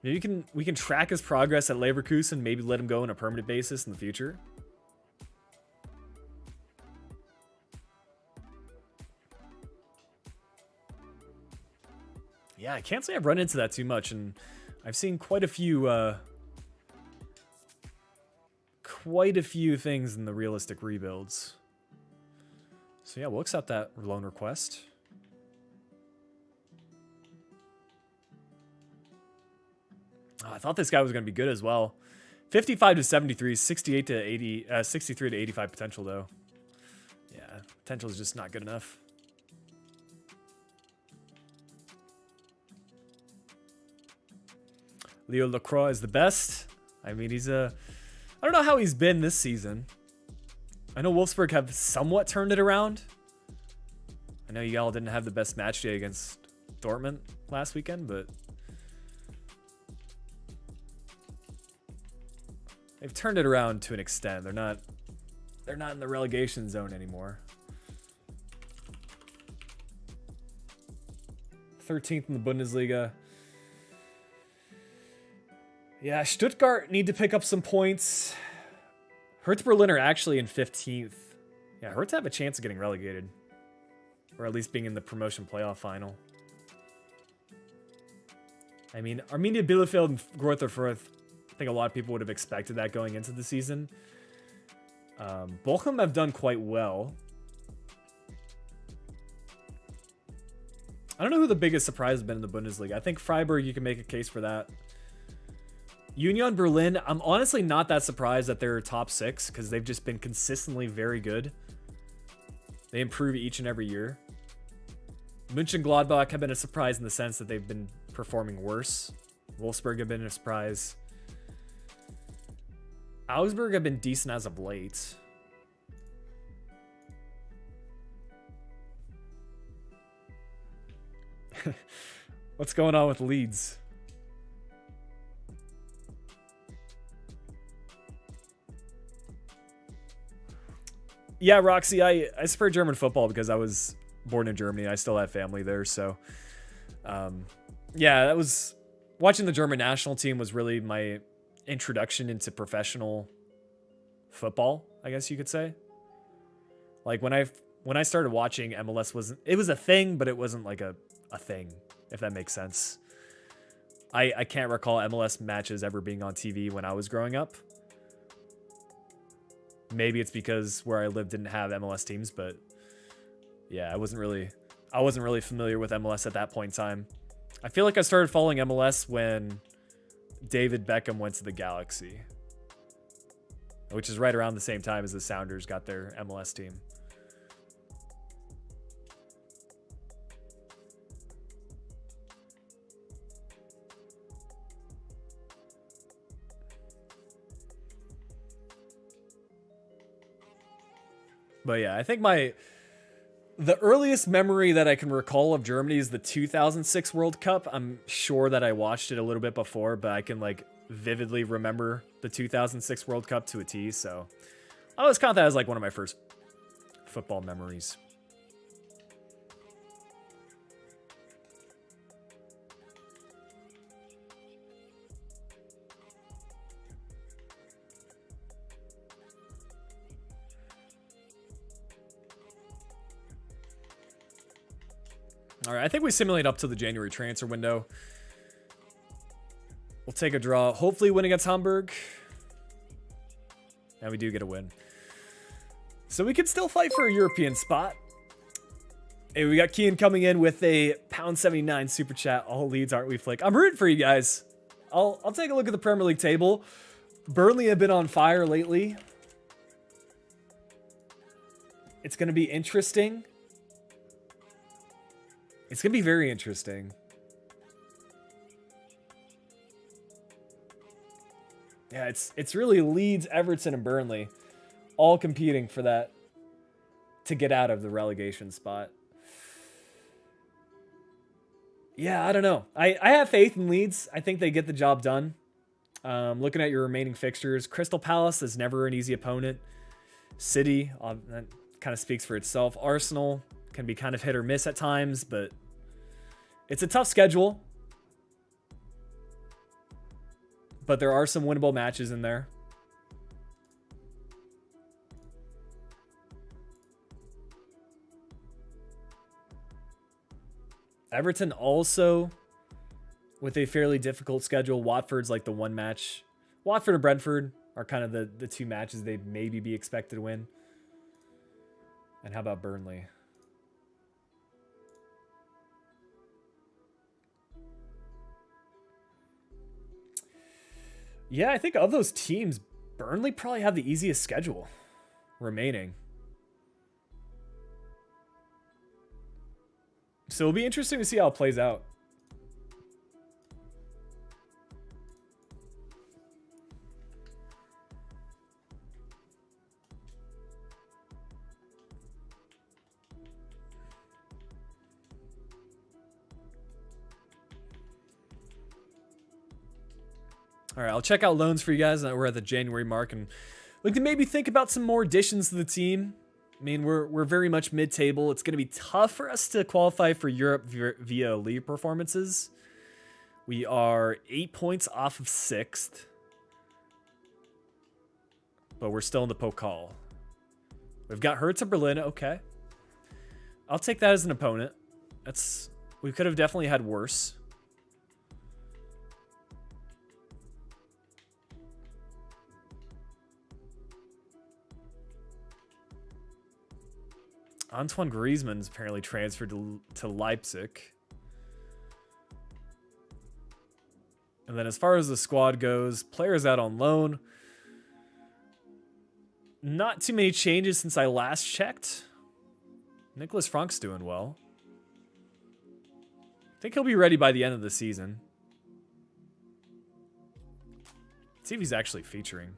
Maybe we can track his progress at Leverkusen, maybe let him go on a permanent basis in the future. Yeah, I can't say I've run into that too much, and I've seen quite a few things in the realistic rebuilds. So yeah, we'll accept that loan request. Oh, I thought this guy was going to be good as well. 55 to 73, 68 to 80, 63 to 85 potential though. Yeah, potential is just not good enough. Leo Lacroix is the best. I mean, I don't know how he's been this season. I know Wolfsburg have somewhat turned it around. I know y'all didn't have the best match day against Dortmund last weekend, but they've turned it around to an extent. They're not in the relegation zone anymore. 13th in the Bundesliga. Yeah, Stuttgart need to pick up some points. Hertha Berlin are actually in 15th. Yeah, Hertha have a chance of getting relegated. Or at least being in the promotion playoff final. I mean, Arminia Bielefeld and Greuther Fürth, think a lot of people would have expected that going into the season. Bochum have done quite well. I don't know who the biggest surprise has been in the Bundesliga. I think Freiburg, you can make a case for that. Union Berlin, I'm honestly not that surprised that they're top 6 because they've just been consistently very good. They improve each and every year. Mönchengladbach have been a surprise in the sense that they've been performing worse. Wolfsburg have been a surprise. Augsburg have been decent as of late. What's going on with Leeds? Yeah, Roxy, I prefer German football because I was born in Germany. I still have family there, so yeah, that was watching the German national team was really my introduction into professional football, I guess you could say. Like when I started watching MLS, it was a thing, but it wasn't like a thing, if that makes sense. I can't recall MLS matches ever being on TV when I was growing up. Maybe it's because where I lived didn't have MLS teams, but yeah, I wasn't really familiar with MLS at that point in time. I feel like I started following MLS when David Beckham went to the Galaxy, which is right around the same time as the Sounders got their MLS team. But yeah, I think the earliest memory that I can recall of Germany is the 2006 World Cup. I'm sure that I watched it a little bit before, but I can like vividly remember the 2006 World Cup to a T. So I always count that as like one of my first football memories. All right, I think we simulate up to the January transfer window. We'll take a draw, hopefully win against Hamburg. And we do get a win. So we could still fight for a European spot. Hey, we got Kian coming in with a £79 super chat. All leads, aren't we, Flick? I'm rooting for you guys. I'll take a look at the Premier League table. Burnley have been on fire lately. It's going to be interesting. It's going to be very interesting. Yeah, it's really Leeds, Everton, and Burnley all competing for that to get out of the relegation spot. Yeah, I don't know. I have faith in Leeds. I think they get the job done. Looking at your remaining fixtures, Crystal Palace is never an easy opponent. City, that kind of speaks for itself. Arsenal can be kind of hit or miss at times, but it's a tough schedule. But there are some winnable matches in there. Everton also with a fairly difficult schedule. Watford's like the one match. Watford and Brentford are kind of the two matches they'd maybe be expected to win. And how about Burnley? Yeah, I think of those teams, Burnley probably have the easiest schedule remaining. So it'll be interesting to see how it plays out. All right, I'll check out loans for you guys. We're at the January mark, and we can maybe think about some more additions to the team. I mean, we're very much mid-table. It's going to be tough for us to qualify for Europe via league performances. We are 8 points off of 6th, but we're still in the Pokal. We've got Hertha Berlin. Okay, I'll take that as an opponent. We could have definitely had worse. Antoine Griezmann's apparently transferred to Leipzig. And then as far as the squad goes, players out on loan. Not too many changes since I last checked. Nicholas Frank's doing well. I think he'll be ready by the end of the season. Let's see if he's actually featuring.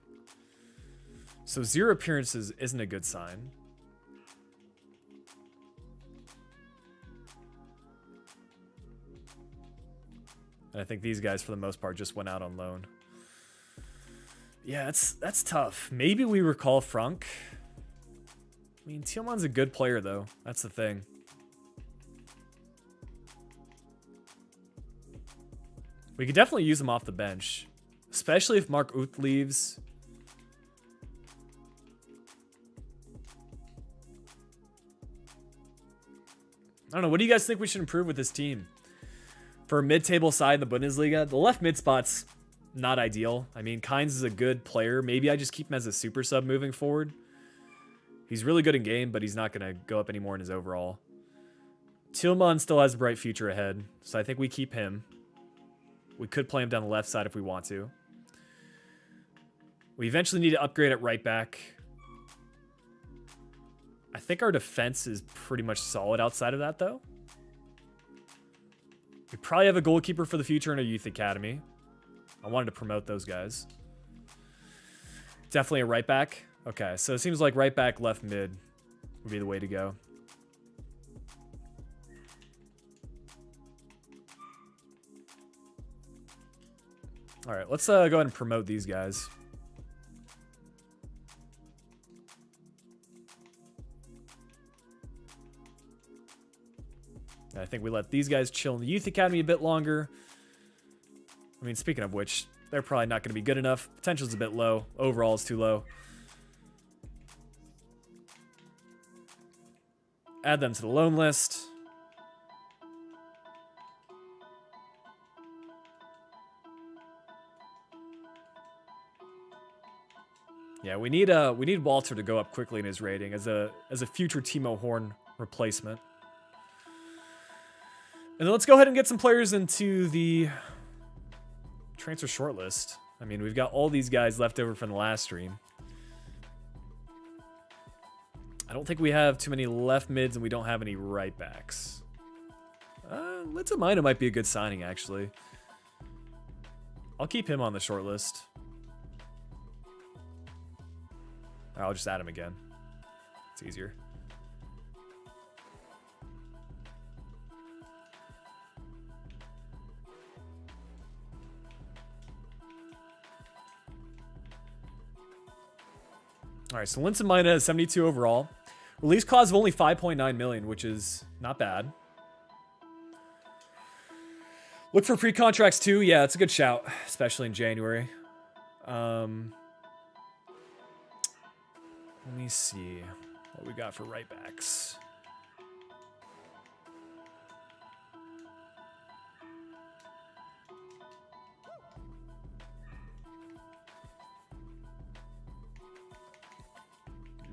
So 0 appearances isn't a good sign. And I think these guys, for the most part, just went out on loan. Yeah, that's tough. Maybe we recall Frank. I mean, Tielemann's a good player, though. That's the thing. We could definitely use him off the bench, especially if Mark Uth leaves. I don't know. What do you guys think we should improve with this team? For a mid-table side in the Bundesliga, the left mid spot's not ideal. I mean, Kynes is a good player. Maybe I just keep him as a super sub moving forward. He's really good in game, but he's not going to go up anymore in his overall. Tielemans still has a bright future ahead, so I think we keep him. We could play him down the left side if we want to. We eventually need to upgrade at right back. I think our defense is pretty much solid outside of that, though. We probably have a goalkeeper for the future in our youth academy. I wanted to promote those guys. Definitely a right back. Okay, so it seems like right back, left mid would be the way to go. All right, let's go ahead and promote these guys. I think we let these guys chill in the youth academy a bit longer. I mean, speaking of which, they're probably not going to be good enough. Potential's a bit low. Overall is too low. Add them to the loan list. Yeah, we need Walter to go up quickly in his rating as a future Timo Horn replacement. And then let's go ahead and get some players into the transfer shortlist. I mean, we've got all these guys left over from the last stream. I don't think we have too many left mids, and we don't have any right backs. Litzamina might be a good signing, actually. I'll keep him on the shortlist. I'll just add him again. It's easier. All right, so Litzamina has 72 overall. Release clause of only 5.9 million, which is not bad. Look for pre-contracts too. Yeah, it's a good shout, especially in January. Let me see what we got for right backs.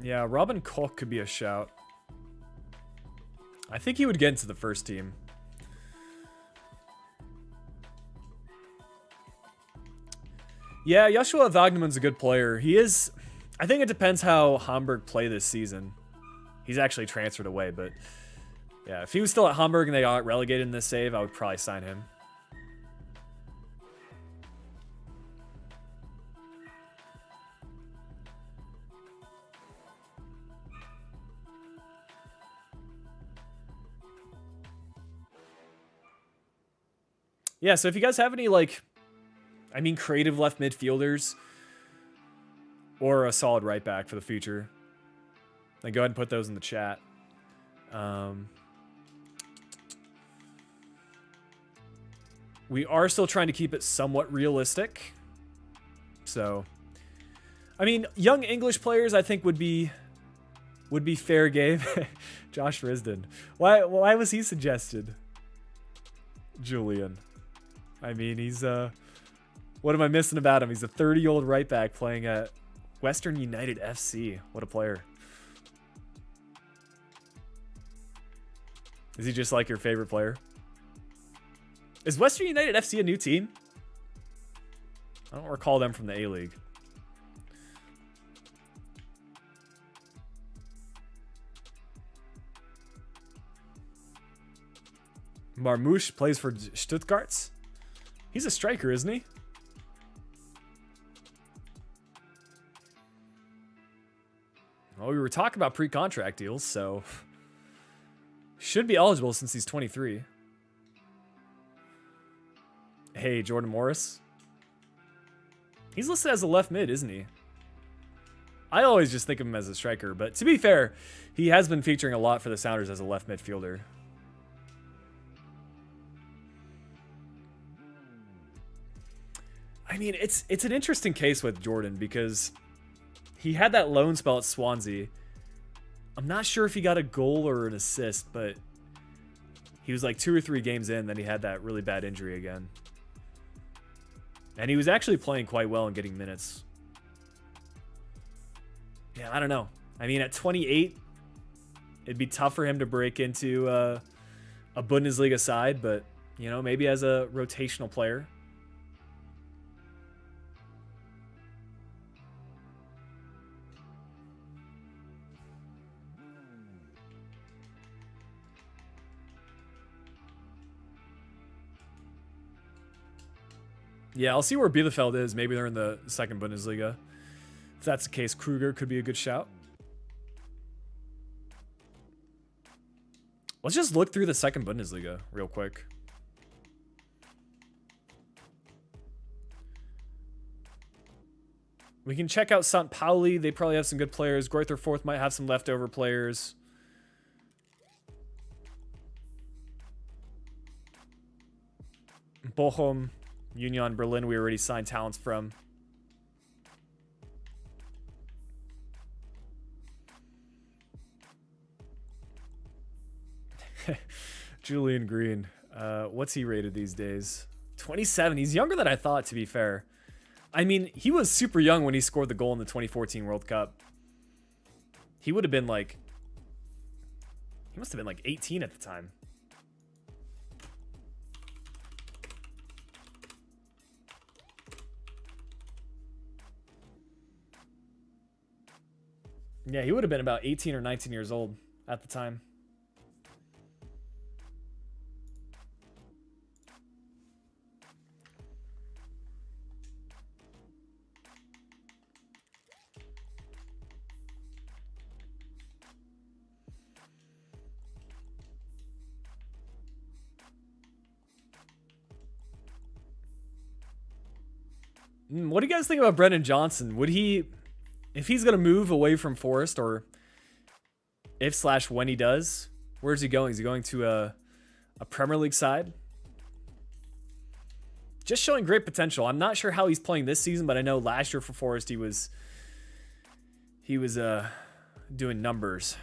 Yeah, Robin Koch could be a shout. I think he would get into the first team. Yeah, Joshua Wagnerman's a good player. He is... I think it depends how Hamburg play this season. He's actually transferred away, but... yeah, if he was still at Hamburg and they got relegated in this save, I would probably sign him. Yeah, so if you guys have any, like, I mean, creative left midfielders or a solid right back for the future, then go ahead and put those in the chat. We are still trying to keep it somewhat realistic. So, I mean, young English players I think would be fair game. Josh Risden. Why was he suggested? Julian. I mean, he's what am I missing about him? He's a 30-year-old right back playing at Western United FC. What a player. Is he just like your favorite player? Is Western United FC a new team? I don't recall them from the A-League. Marmouche plays for Stuttgart. He's a striker, isn't he? Well, we were talking about pre-contract deals, so should be eligible since he's 23. Hey, Jordan Morris. He's listed as a left mid, isn't he? I always just think of him as a striker, but to be fair, he has been featuring a lot for the Sounders as a left midfielder. I mean, it's an interesting case with Jordan because he had that loan spell at Swansea. I'm not sure if he got a goal or an assist, but he was like 2 or 3 games in, then he had that really bad injury again. And he was actually playing quite well and getting minutes. Yeah, I don't know. I mean, at 28, it'd be tough for him to break into a Bundesliga side, but, you know, maybe as a rotational player. Yeah, I'll see where Bielefeld is. Maybe they're in the second Bundesliga. If that's the case, Kruger could be a good shout. Let's just look through the second Bundesliga real quick. We can check out St. Pauli. They probably have some good players. Greuther Fürth might have some leftover players. Bochum, Union Berlin, we already signed talents from. Julian Green. What's he rated these days? 27. He's younger than I thought, to be fair. I mean, he was super young when he scored the goal in the 2014 World Cup. He would have been like... He must have been like 18 at the time. Yeah, he would have been about 18 or 19 years old at the time. What do you guys think about Brendan Johnson? Would he, if he's going to move away from Forest, or if/when he does, where's he going? Is he going to a Premier League side? Just showing great potential. I'm not sure how he's playing this season, but I know last year for Forest he was doing numbers.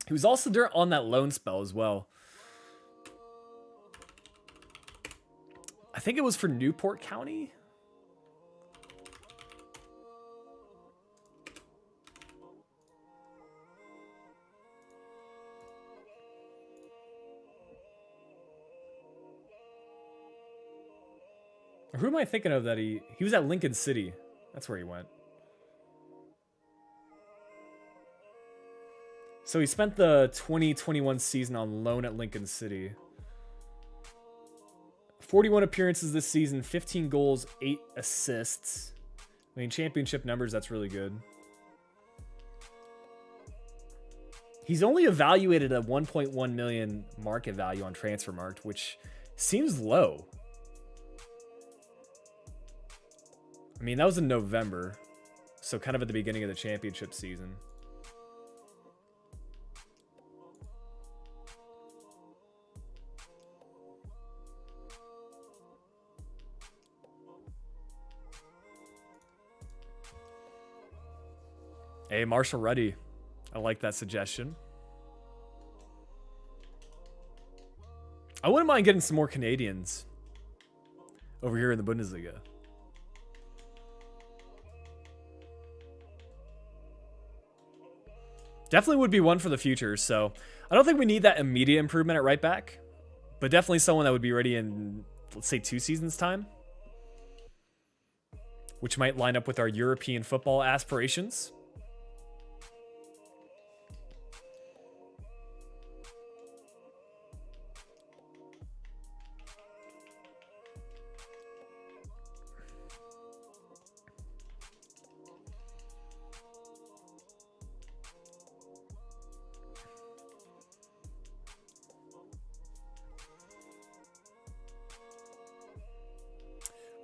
He was also there on that loan spell as well. I think it was for Newport County. Who am I thinking of that he was at Lincoln City. That's where he went. So he spent the 2021 season on loan at Lincoln City. 41 appearances this season, 15 goals, 8 assists. I mean, championship numbers, that's really good. He's only evaluated at 1.1 million market value on Transfermarkt, which seems low. I mean, that was in November, so kind of at the beginning of the championship season. Hey, Marshall Ruddy. I like that suggestion. I wouldn't mind getting some more Canadians. over here in the Bundesliga. Definitely would be one for the future. So I don't think we need that immediate improvement at right back, but definitely someone that would be ready in, let's say, 2 seasons time, which might line up with our European football aspirations.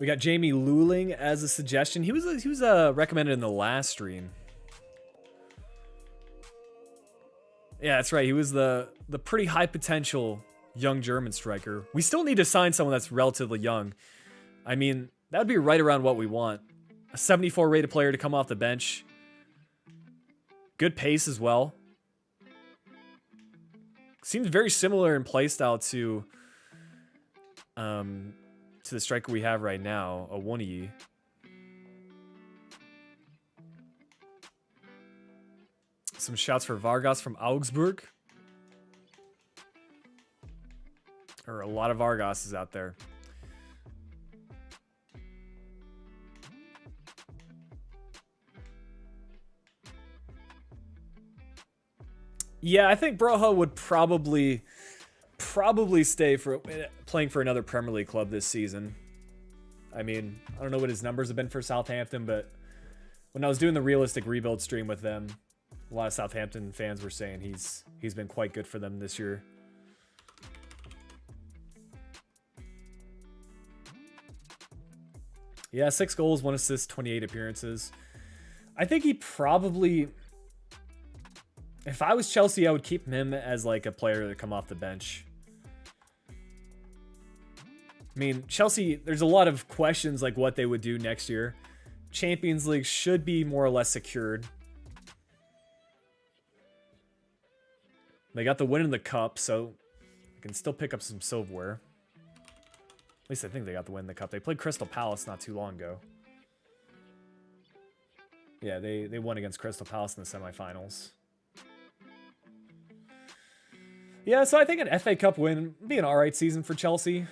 We got Jamie Luling as a suggestion. He was recommended in the last stream. Yeah, that's right. He was the pretty high potential young German striker. We still need to sign someone that's relatively young. I mean, that would be right around what we want. A 74 rated player to come off the bench. Good pace as well. Seems very similar in playstyle to the striker we have right now, a Wonyi. Some shots for Vargas from Augsburg. There are a lot of Vargases out there. Yeah, I think Broha would probably stay for playing for another Premier League club this season. I mean, I don't know what his numbers have been for Southampton, but when I was doing the realistic rebuild stream with them, a lot of Southampton fans were saying he's been quite good for them this year. Yeah, 6 goals, 1 assist, 28 appearances. I think he probably... If I was Chelsea, I would keep him as like a player to come off the bench. I mean, Chelsea, there's a lot of questions like what they would do next year. Champions League should be more or less secured. They got the win in the cup, so they can still pick up some silverware. At least I think they got the win in the cup. They played Crystal Palace not too long ago. Yeah, they won against Crystal Palace in the semifinals. Yeah, so I think an FA Cup win would be an alright season for Chelsea.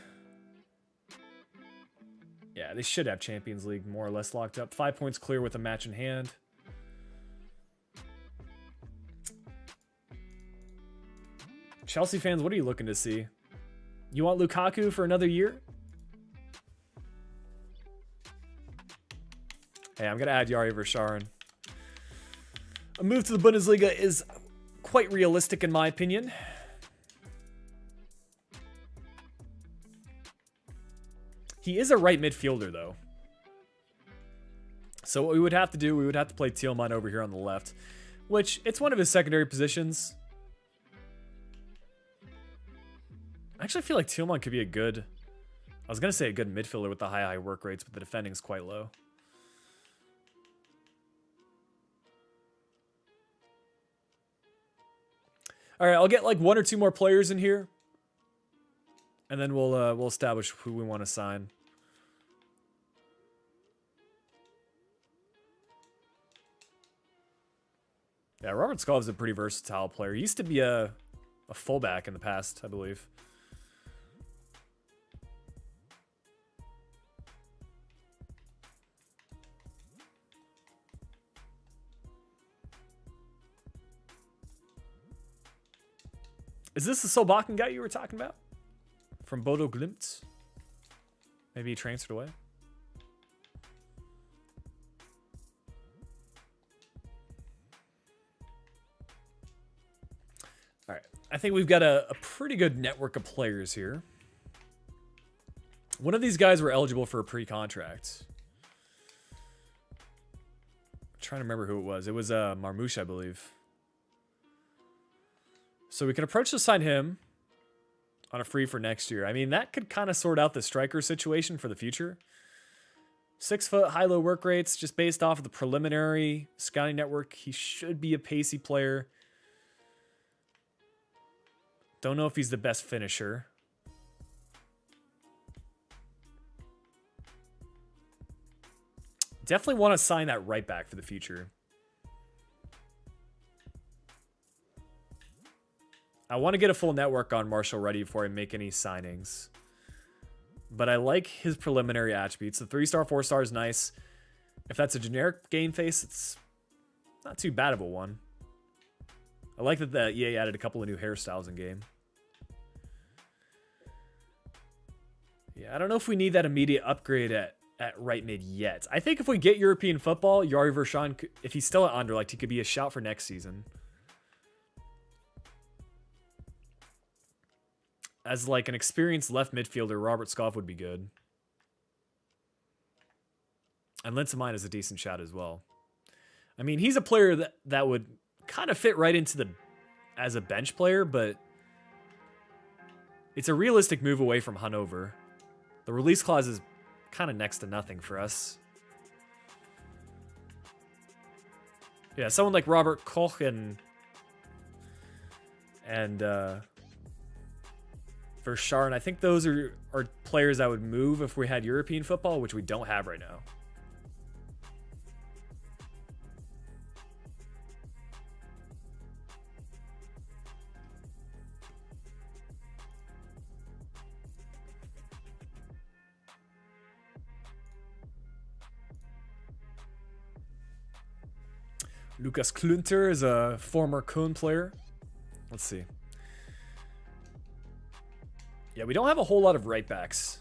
Yeah, they should have Champions League more or less locked up. 5 points clear with a match in hand. Chelsea fans, what are you looking to see? You want Lukaku for another year? Hey, I'm going to add Yari Verscharen. A move to the Bundesliga is quite realistic in my opinion. He is a right midfielder, though. So what we would have to do, we would have to play Thielmann over here on the left, which it's one of his secondary positions. I actually feel like Thielmann could be a good... I was going to say a good midfielder with the high work rates, but the defending is quite low. All right, I'll get like 1 or 2 more players in here, and then we'll establish who we want to sign. Yeah, Robert Skov is a pretty versatile player. He used to be a fullback in the past, I believe. Is this the Solbakken guy you were talking about? From Bodo Glimt? Maybe he transferred away? Alright, I think we've got a pretty good network of players here. One of these guys were eligible for a pre-contract. I'm trying to remember who it was. It was Marmouche, I believe. So we can approach to sign him on a free for next year. I mean, that could kind of sort out the striker situation for the future. 6 foot, high-low work rates, just based off of the preliminary scouting network. He should be a pacey player. Don't know if he's the best finisher. Definitely want to sign that right back for the future. I want to get a full network on Marshall Ruddy before I make any signings. But I like his preliminary attributes. The 3-star, 4-star is nice. If that's a generic game face, it's not too bad of a one. I like that the EA added a couple of new hairstyles in game. Yeah, I don't know if we need that immediate upgrade at right mid yet. I think if we get European football, Yari Vershawn, if he's still at Anderlecht, he could be a shout for next season. As like an experienced left midfielder, Robert Scoff would be good. And Linsamine is a decent shout as well. I mean, he's a player that would kind of fit right into the as a bench player, but it's a realistic move away from Hanover. The release clause is kind of next to nothing for us. Yeah, someone like Robert Koch and Verscharen, I think those are players that would move if we had European football, which we don't have right now. Lukas Klünter is a former Köln player. Let's see. Yeah, we don't have a whole lot of right backs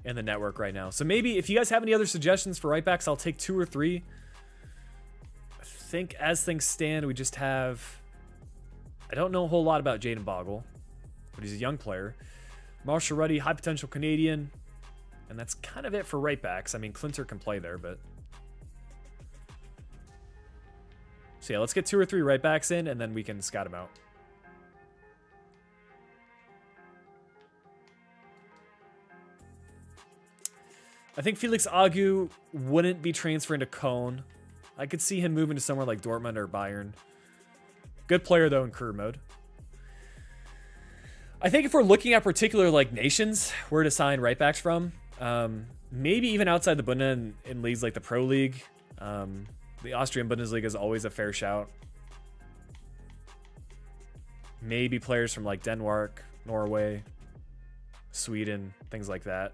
in the network right now. So maybe if you guys have any other suggestions for right backs, I'll take 2 or 3. I think as things stand, we just have... I don't know a whole lot about Jaden Bogle, but he's a young player. Marshall Ruddy, high potential Canadian. And that's kind of it for right backs. I mean, Klünter can play there, but... So yeah, let's get 2 or 3 right backs in, and then we can scout them out. I think Felix Agu wouldn't be transferring to Köln. I could see him moving to somewhere like Dortmund or Bayern. Good player, though, in career mode. I think if we're looking at particular like nations where to sign right backs from, maybe even outside the Bundesliga in leagues like the Pro League, the Austrian Bundesliga is always a fair shout. Maybe players from like Denmark, Norway, Sweden, things like that.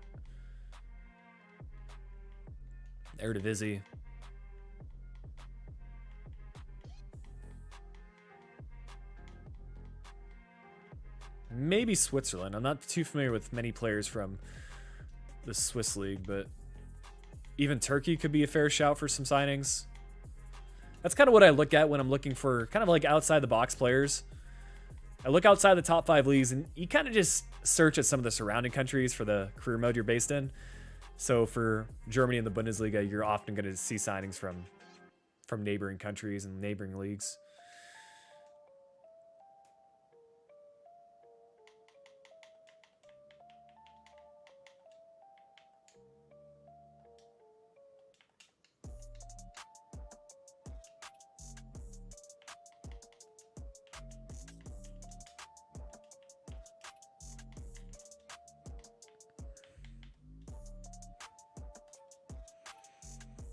Eredivisie. Maybe Switzerland. I'm not too familiar with many players from the Swiss league, but even Turkey could be a fair shout for some signings. That's kind of what I look at when I'm looking for kind of like outside the box players. I look outside the top 5 leagues, and you kind of just search at some of the surrounding countries for the career mode you're based in. So for Germany and the Bundesliga, you're often going to see signings from neighboring countries and neighboring leagues.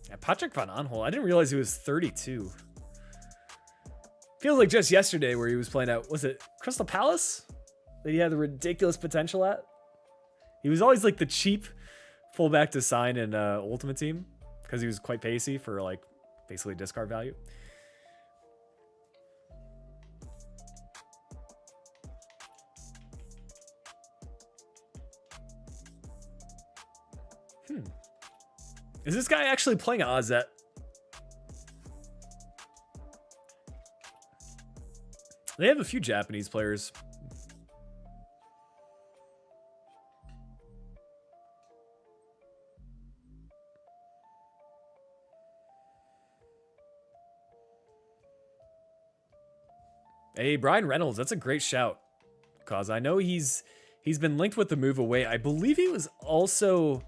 Yeah, Patrick Van Aanholt. I didn't realize he was 32. Feels like just yesterday where he was playing at, was it Crystal Palace? That he had the ridiculous potential at? He was always like the cheap fullback to sign in Ultimate Team because he was quite pacey for like basically discard value. Is this guy actually playing at AZ? They have a few Japanese players. Hey, Brian Reynolds, that's a great shout. Cause I know he's been linked with the move away. I believe he was also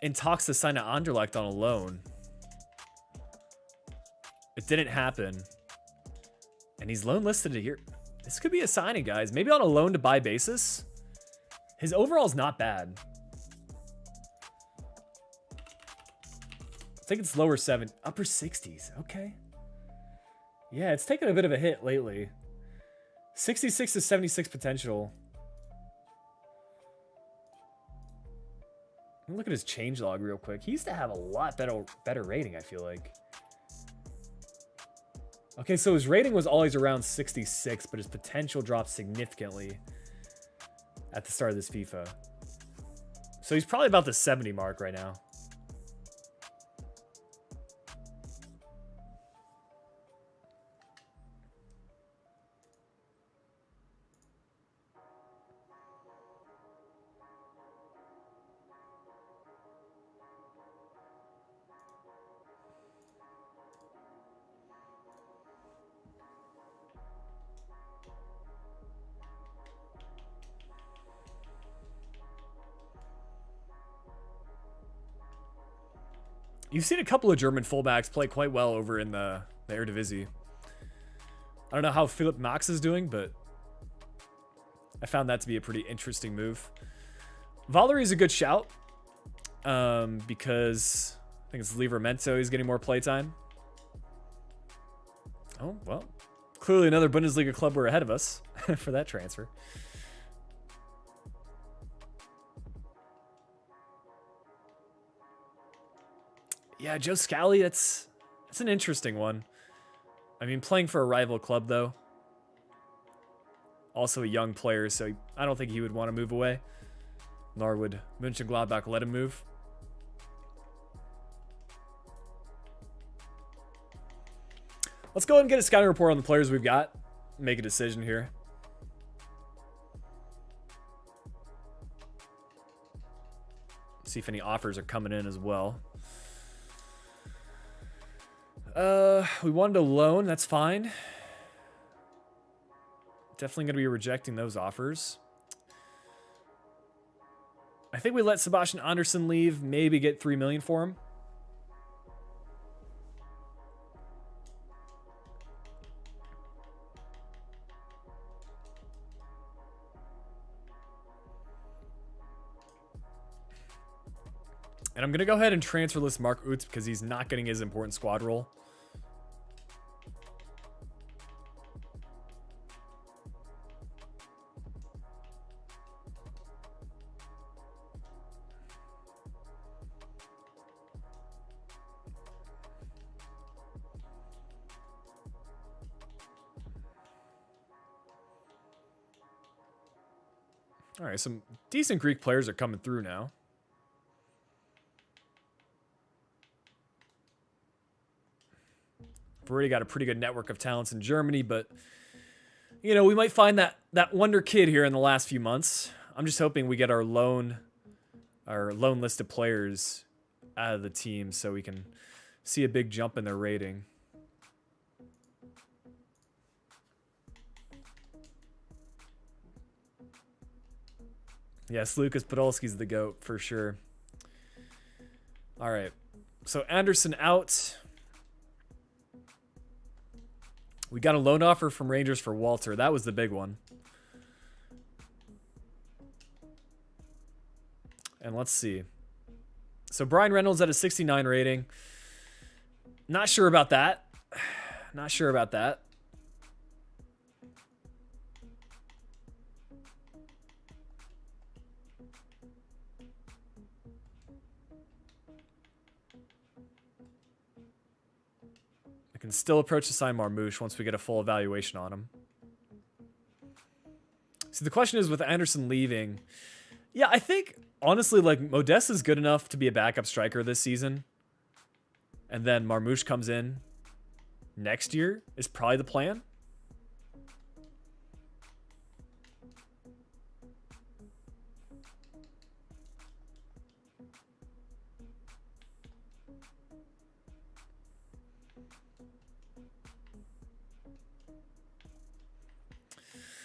in talks to sign to Anderlecht on a loan. It didn't happen. And he's loan listed a year. This could be a signing, guys. Maybe on a loan to buy basis. His overall is not bad. think it's lower 7, upper 60s. Okay. Yeah, it's taken a bit of a hit lately. 66 to 76 potential. Look at his changelog real quick. He used to have a lot better rating, I feel like. Okay, so his rating was always around 66, but his potential dropped significantly at the start of this FIFA. So he's probably about the 70 mark right now. You've seen a couple of German fullbacks play quite well over in the Eredivisie. I don't know how Philipp Max is doing, but I found that to be a pretty interesting move. Valery is a good shout because I think it's Livramento. He's getting more playtime. Oh, well, clearly another Bundesliga club were ahead of us for that transfer. Yeah, Joe Scally, that's an interesting one. I mean, playing for a rival club, though. Also a young player, so I don't think he would want to move away. Nor would Mönchengladbach let him move. Let's go ahead and get a scouting report on the players we've got. Make a decision here. See if any offers are coming in as well. We wanted a loan. That's fine. Definitely going to be rejecting those offers. I think we let Sebastian Andersson leave. Maybe get 3 million for him. And I'm going to go ahead and transfer list Mark Utz because he's not getting his important squad role. All right, some decent Greek players are coming through now. We've already got a pretty good network of talents in Germany, but you know, we might find that wonder kid here in the last few months. I'm just hoping we get our loan list of players out of the team so we can see a big jump in their rating. Yes, Lukas Podolski's the GOAT for sure. All right, so Anderson out. We got a loan offer from Rangers for Walter. That was the big one. And let's see. So Brian Reynolds at a 69 rating. Not sure about that. Not sure about that. I can still approach to sign Marmouche once we get a full evaluation on him. So the question is with Anderson leaving. Yeah, I think, honestly, like, Modeste is good enough to be a backup striker this season. And then Marmouche comes in next year is probably the plan.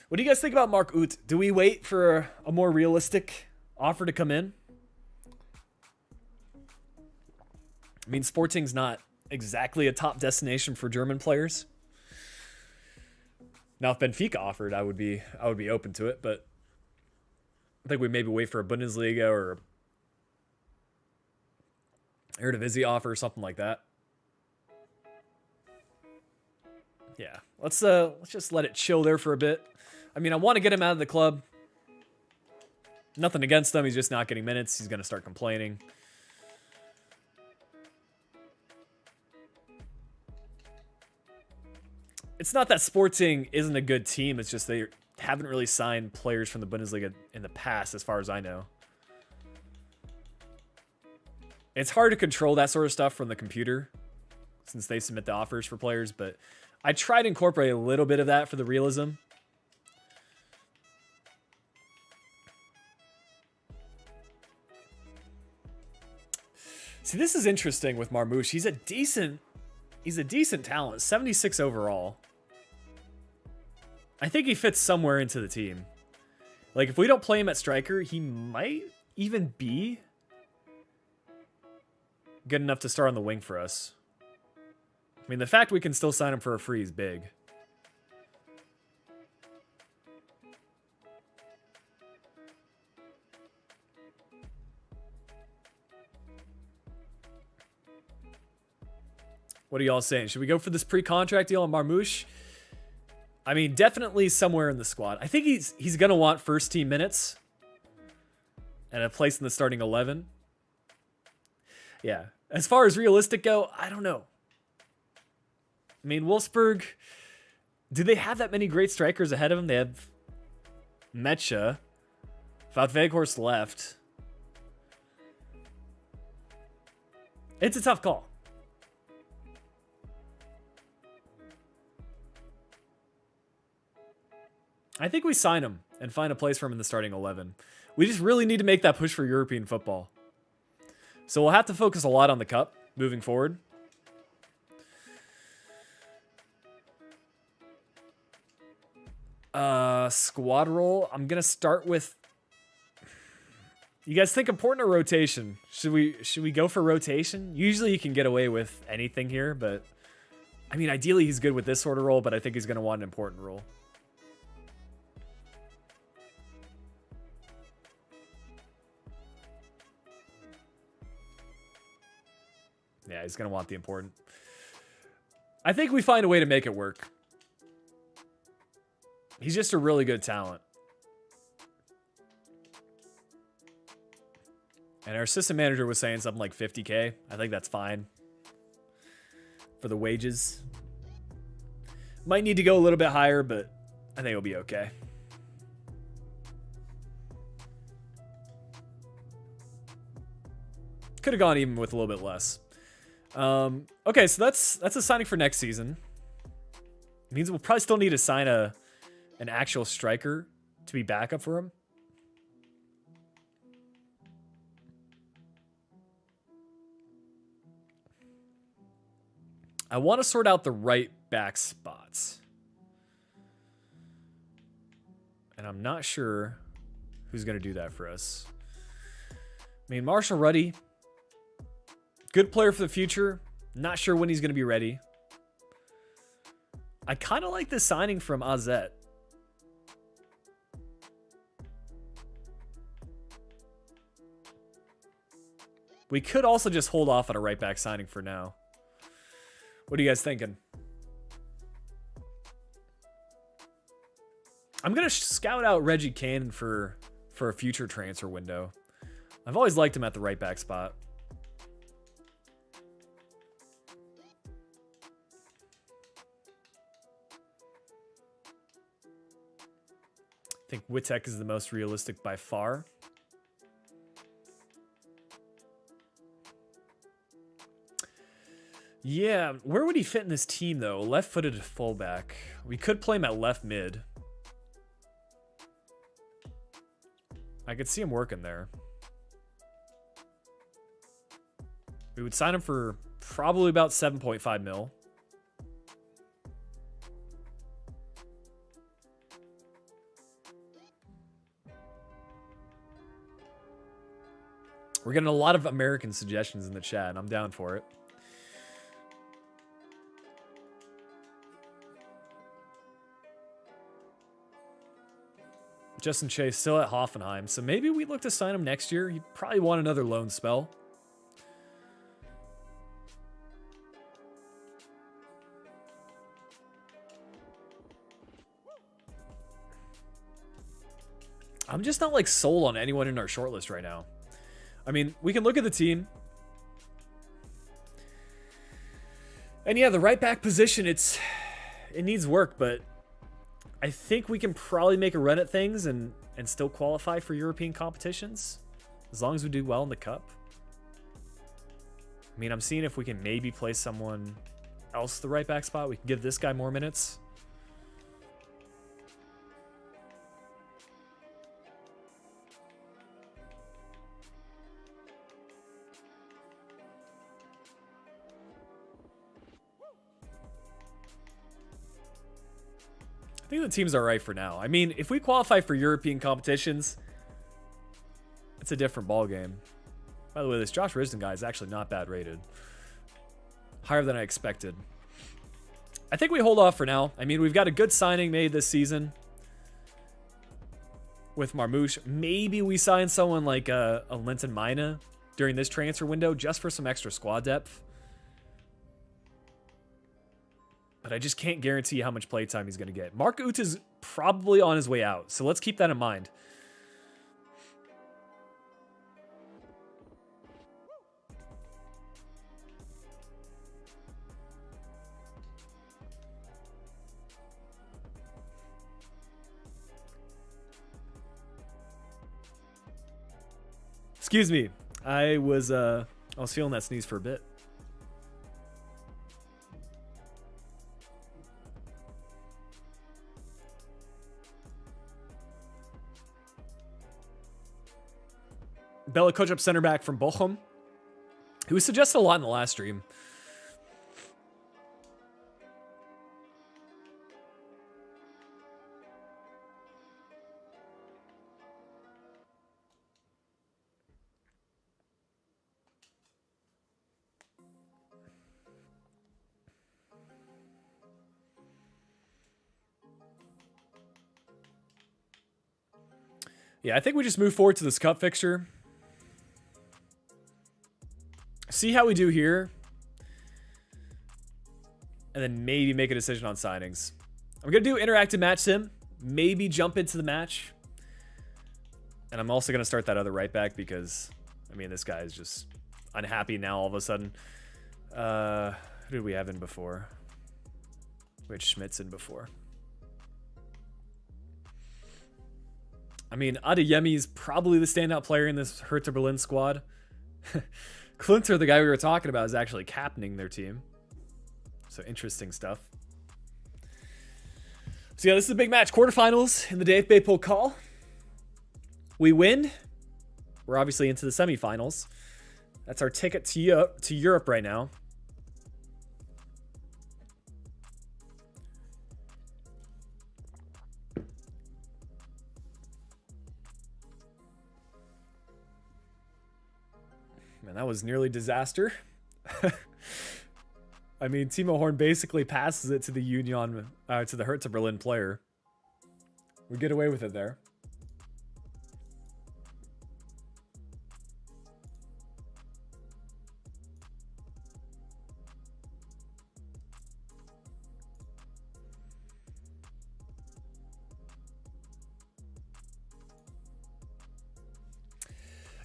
What do you guys think about Mark Uth? Do we wait for a more realistic offer to come in? I mean, Sporting's not exactly a top destination for German players. Now, if Benfica offered, I would be open to it, but I think we maybe wait for a Bundesliga or Eredivisie offer or something like that. Yeah, let's just let it chill there for a bit. I mean, I want to get him out of the club. Nothing against him. He's just not getting minutes. He's going to start complaining. It's not that Sporting isn't a good team. It's just they haven't really signed players from the Bundesliga in the past, as far as I know. It's hard to control that sort of stuff from the computer since they submit the offers for players, but I try to incorporate a little bit of that for the realism. See, this is interesting with Marmoush. He's a decent talent. 76 overall. I think he fits somewhere into the team. Like, if we don't play him at striker, he might even be good enough to start on the wing for us. I mean, the fact we can still sign him for a free is big. What are y'all saying? Should we go for this pre-contract deal on Marmoush? I mean, definitely somewhere in the squad. I think he's going to want first team minutes and a place in the starting 11. Yeah. As far as realistic go, I don't know. I mean, Wolfsburg, do they have that many great strikers ahead of them? They have Mecha. Wout Weghorst left. It's a tough call. I think we sign him and find a place for him in the starting 11. We just really need to make that push for European football. So we'll have to focus a lot on the cup moving forward. Squad roll. I'm going to start with... You guys think important or rotation? Should we go for rotation? Usually you can get away with anything here, but... I mean, ideally he's good with this sort of role, but I think he's going to want an important role. Yeah, he's going to want the important. I think we find a way to make it work. He's just a really good talent. And our assistant manager was saying something like 50K. I think that's fine for the wages. Might need to go a little bit higher, but I think it'll be okay. Could have gone even with a little bit less. Okay, so that's a signing for next season. It means we'll probably still need to sign an actual striker to be backup for him. I want to sort out the right back spots. And I'm not sure who's going to do that for us. I mean, Marshall Ruddy, good player for the future. Not sure when he's going to be ready. I kind of like this signing from AZ. We could also just hold off on a right back signing for now. What are you guys thinking? I'm going to scout out Reggie Cannon for a future transfer window. I've always liked him at the right back spot. I think Wittek is the most realistic by far. Yeah, where would he fit in this team, though? Left-footed fullback. We could play him at left mid. I could see him working there. We would sign him for probably about 7.5 mil. We're getting a lot of American suggestions in the chat, and I'm down for it. Justin Chase still at Hoffenheim, so maybe we look to sign him next year. He'd probably want another loan spell. I'm just not like sold on anyone in our shortlist right now. I mean, we can look at the team. And yeah, the right back position, it needs work, but I think we can probably make a run at things and still qualify for European competitions as long as we do well in the cup. I mean, I'm seeing if we can maybe play someone else the right back spot. We can give this guy more minutes. I think the team's all right for now. I mean, if we qualify for European competitions, it's a different ballgame. By the way, this Josh Risden guy is actually not bad rated. Higher than I expected. I think we hold off for now. I mean, we've got a good signing made this season with Marmouche. Maybe we sign someone like a Linton Mina during this transfer window just for some extra squad depth. But I just can't guarantee how much playtime he's going to get. Mark Uth is probably on his way out, so let's keep that in mind. Excuse me. I was feeling that sneeze for a bit. Bella Kotchup, center back from Bochum, who was suggested a lot in the last stream. Yeah, I think we just move forward to this cup fixture. See how we do here. And then maybe make a decision on signings. I'm going to do interactive match sim. Maybe jump into the match. And I'm also going to start that other right back because, I mean, this guy is just unhappy now all of a sudden. Who did we have in before? We had Schmitz in before. I mean, Adeyemi is probably the standout player in this Hertha Berlin squad. Klinter, the guy we were talking about, is actually captaining their team. So interesting stuff. So yeah, this is a big match. Quarterfinals in the DFB Pokal. We win. We're obviously into the semifinals. That's our ticket to Europe right now. Man, that was nearly disaster. I mean, Timo Horn basically passes it to the to the Hertha Berlin player. We get away with it there.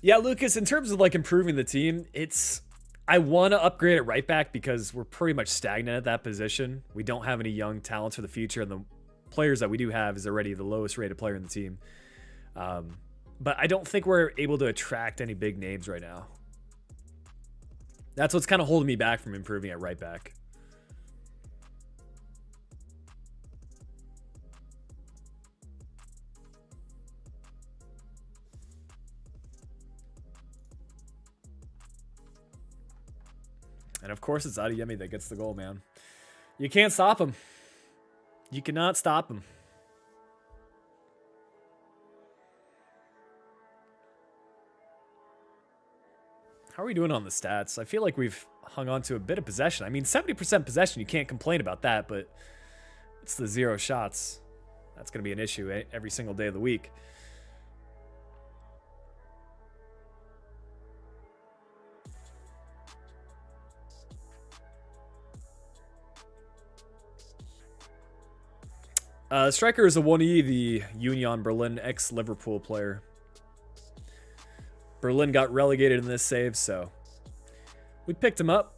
Yeah, Lucas, in terms of like improving the team, I want to upgrade at right back because we're pretty much stagnant at that position. We don't have any young talents for the future, and the players that we do have is already the lowest rated player in the team. But I don't think we're able to attract any big names right now. That's what's kind of holding me back from improving at right back. And of course, it's Adeyemi that gets the goal, man. You can't stop him. You cannot stop him. How are we doing on the stats? I feel like we've hung on to a bit of possession. I mean, 70% possession, you can't complain about that, but it's the 0 shots. That's going to be an issue every single day of the week. Striker is a 1E, the Union Berlin ex-Liverpool player. Berlin got relegated in this save, so we picked him up.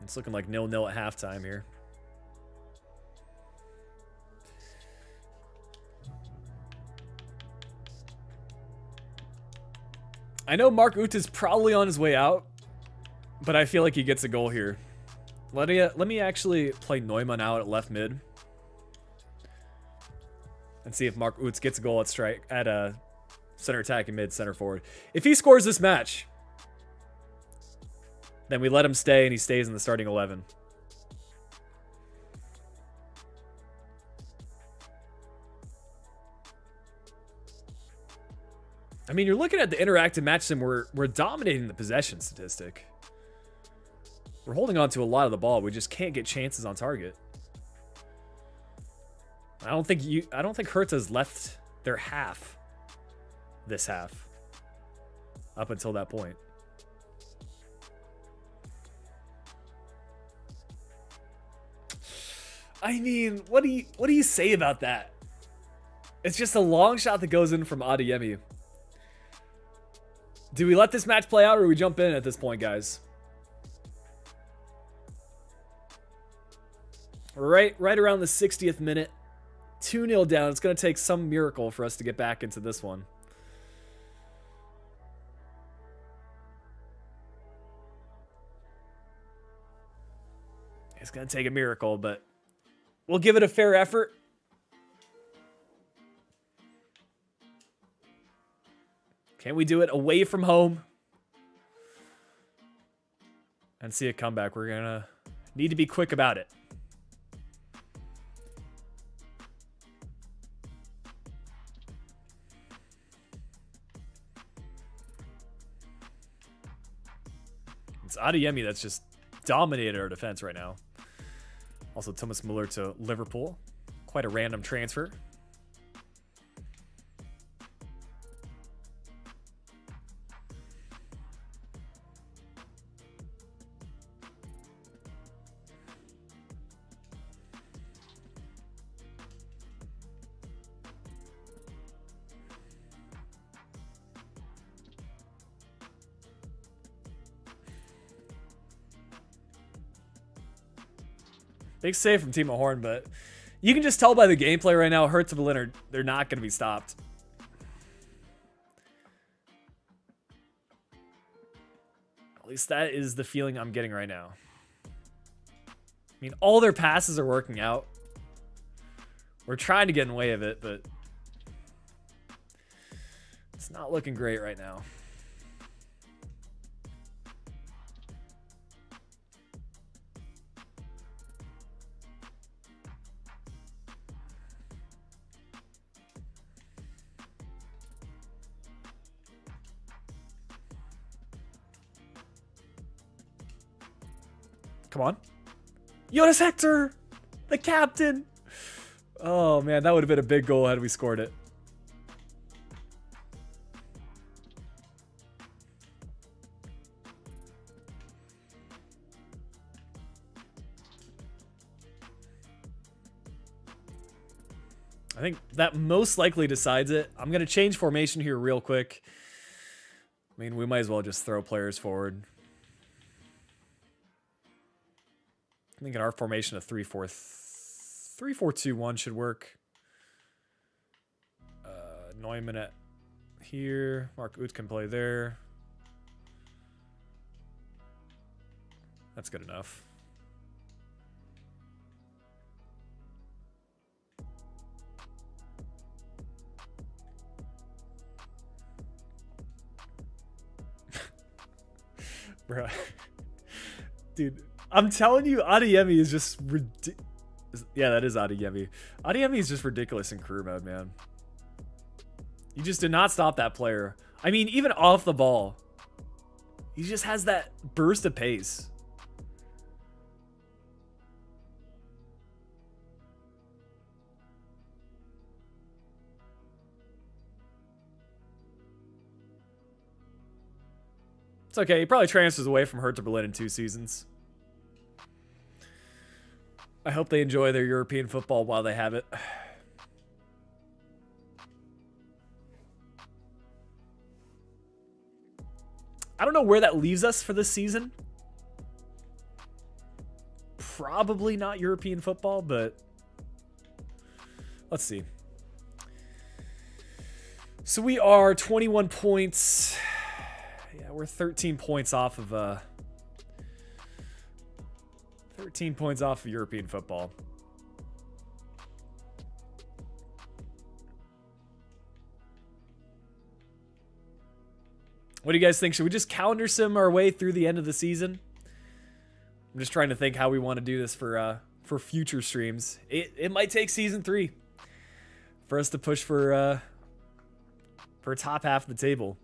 It's looking like 0-0 at halftime here. I know Mark Uth is probably on his way out, but I feel like he gets a goal here. Let me actually play Neumann out at left mid and see if Mark Uth gets a goal at strike at center attacking mid, center forward. If he scores this match, then we let him stay and he stays in the starting 11. I mean, you're looking at the interactive match sim. We're dominating the possession statistic. We're holding on to a lot of the ball. We just can't get chances on target. I don't think Hertha's left their half this half up until that point. I mean, what do you say about that? It's just a long shot that goes in from Adeyemi. Do we let this match play out or do we jump in at this point, guys? Right around the 60th minute. 2-0 down. It's going to take some miracle for us to get back into this one. It's going to take a miracle, but we'll give it a fair effort. Can we do it away from home and see a comeback? We're going to need to be quick about it. It's Adeyemi that's just dominated our defense right now. Also, Thomas Muller to Liverpool. Quite a random transfer. Big save from Timo Horn, but you can just tell by the gameplay right now, Hertha Berlin they're not going to be stopped. At least that is the feeling I'm getting right now. I mean, all their passes are working out. We're trying to get in the way of it, but it's not looking great right now. Come on. Jonas Hector, the captain. Oh, man, that would have been a big goal had we scored it. I think that most likely decides it. I'm going to change formation here real quick. I mean, we might as well just throw players forward. I think in our formation, a 3-4-2-1 should work. Neumann at here. Mark Uth can play there. That's good enough. Bro. Dude. I'm telling you, Adeyemi is just ridiculous. Yeah, that is Adeyemi. Adeyemi is just ridiculous in career mode, man. You just did not stop that player. I mean, even off the ball, he just has that burst of pace. It's okay. He probably transfers away from Hertha Berlin in 2 seasons. I hope they enjoy their European football while they have it. I don't know where that leaves us for this season. Probably not European football, but let's see. So we are 21 points. Yeah, we're 13 points off of 13 points off of European football. What do you guys think? Should we just calendar sim our way through the end of the season? I'm just trying to think how we want to do this for future streams. It might take season 3 for us to push for top half of the table.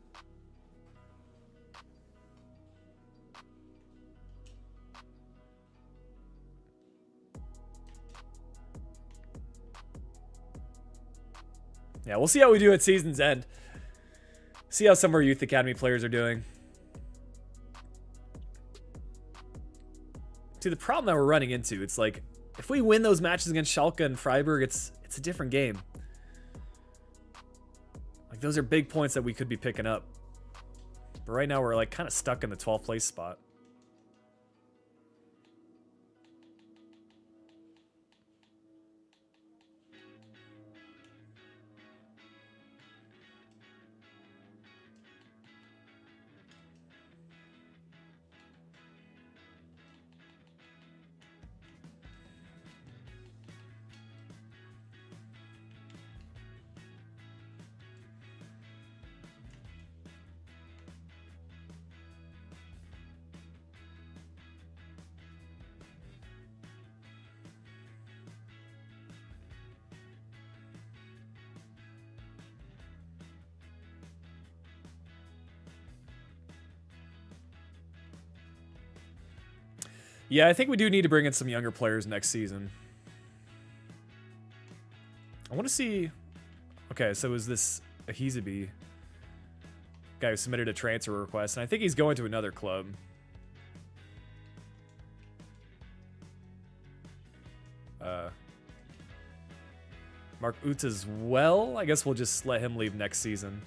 Yeah, we'll see how we do at season's end. See how some of our Youth Academy players are doing. See, the problem that we're running into, it's like, if we win those matches against Schalke and Freiburg, it's a different game. Like, those are big points that we could be picking up. But right now, we're like kind of stuck in the 12th place spot. Yeah, I think we do need to bring in some younger players next season. I want to see... Okay, so is this Ahizabi guy who submitted a transfer request, and I think he's going to another club. Mark Utz as well. I guess we'll just let him leave next season.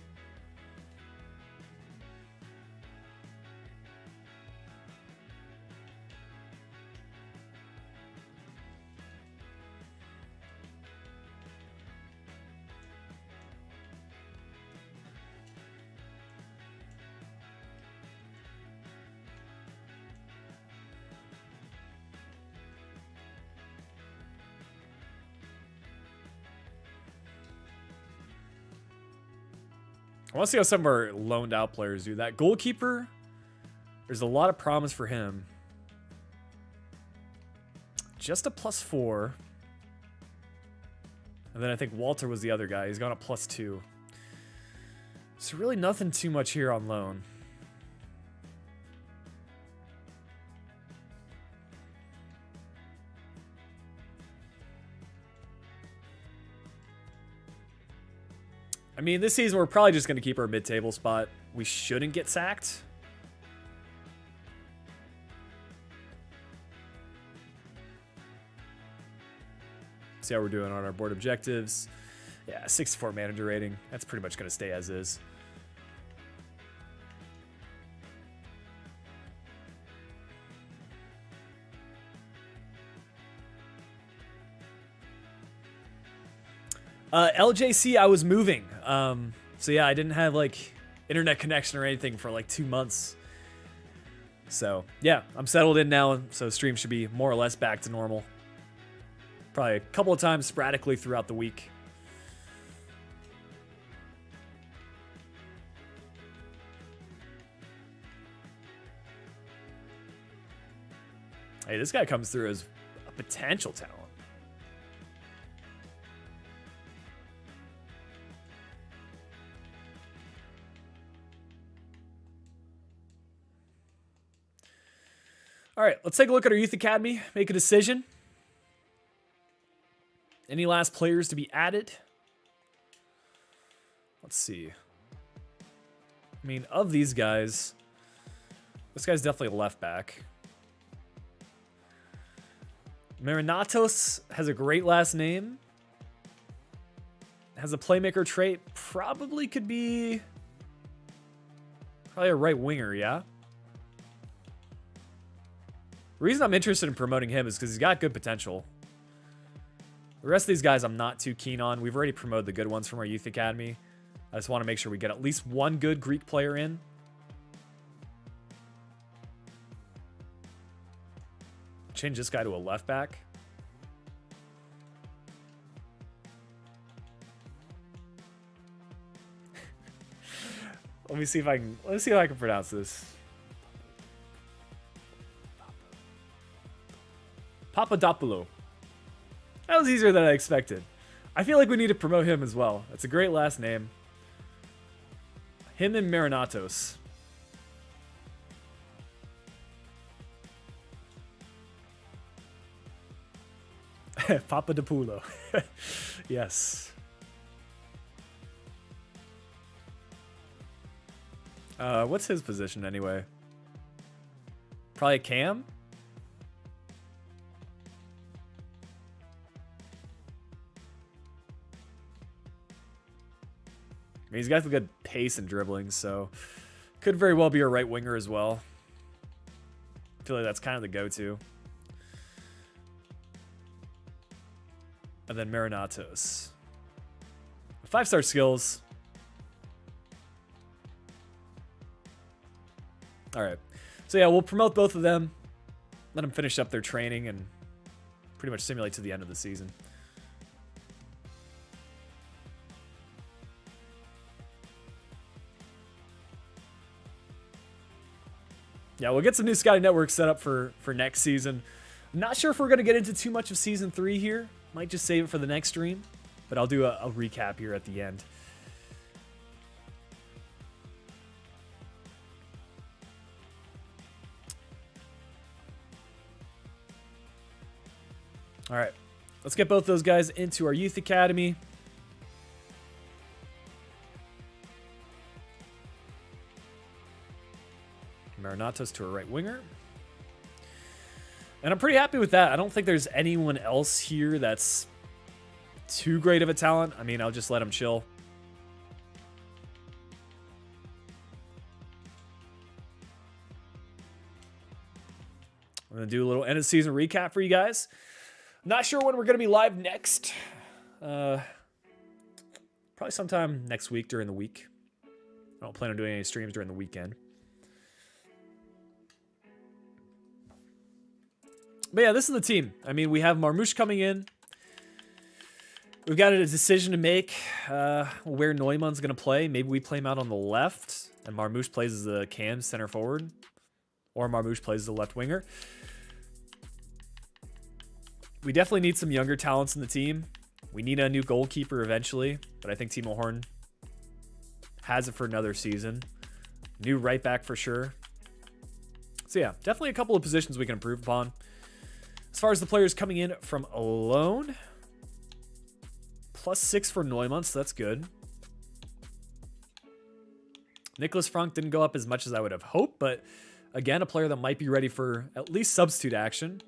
I want to see how some of our loaned out players do. That goalkeeper, there's a lot of promise for him. Just a +4. And then I think Walter was the other guy. He's gone a +2. So really nothing too much here on loan. I mean, this season we're probably just going to keep our mid-table spot. We shouldn't get sacked. See how we're doing on our board objectives. Yeah, 64 manager rating. That's pretty much going to stay as is. LJC, I was moving. So yeah, I didn't have like internet connection or anything for like 2 months. So yeah, I'm settled in now, so stream should be more or less back to normal. Probably a couple of times sporadically throughout the week. Hey, this guy comes through as a potential talent. All right, let's take a look at our Youth Academy, make a decision. Any last players to be added? Let's see. I mean, of these guys, This guy's definitely a left back. Marinatos has a great last name. Has a playmaker trait. Probably could be... Probably a right winger, yeah? The reason I'm interested in promoting him is because he's got good potential. The rest of these guys I'm not too keen on. We've already promoted the good ones from our youth academy. I just want to make sure we get at least one good Greek player in. Change this guy to a left back. Let me see if I can pronounce this. Papadopoulos. That was easier than I expected. I feel like we need to promote him as well. That's a great last name. Him and Marinatos. Papadopoulos. Yes. What's his position anyway? Probably a cam? I mean, he's got the good pace and dribbling, so could very well be a right winger as well. I feel like that's kind of the go-to. And then Marinatos. 5-star skills. All right. So yeah, we'll promote both of them. Let them finish up their training and pretty much simulate to the end of the season. Yeah, we'll get some new scouting networks set up for next season. Not sure if we're going to get into too much of Season 3 here. Might just save it for the next stream. But I'll do a recap here at the end. All right, let's get both those guys into our youth academy. Marinatos to a right winger. And I'm pretty happy with that. I don't think there's anyone else here that's too great of a talent. I mean, I'll just let him chill. We're going to do a little end of season recap for you guys. Not sure when we're going to be live next. Probably sometime next week during the week. I don't plan on doing any streams during the weekend. But yeah, this is the team. I mean, we have Marmoush coming in. We've got a decision to make where Neumann's going to play. Maybe we play him out on the left, and Marmoush plays as a cam center forward. Or Marmoush plays as a left winger. We definitely need some younger talents in the team. We need a new goalkeeper eventually, but I think Timo Horn has it for another season. New right back for sure. So yeah, definitely a couple of positions we can improve upon. As far as the players coming in from a loan, +6 for Neumann, so that's good. Nicholas Frank didn't go up as much as I would have hoped, but again, a player that might be ready for at least substitute action.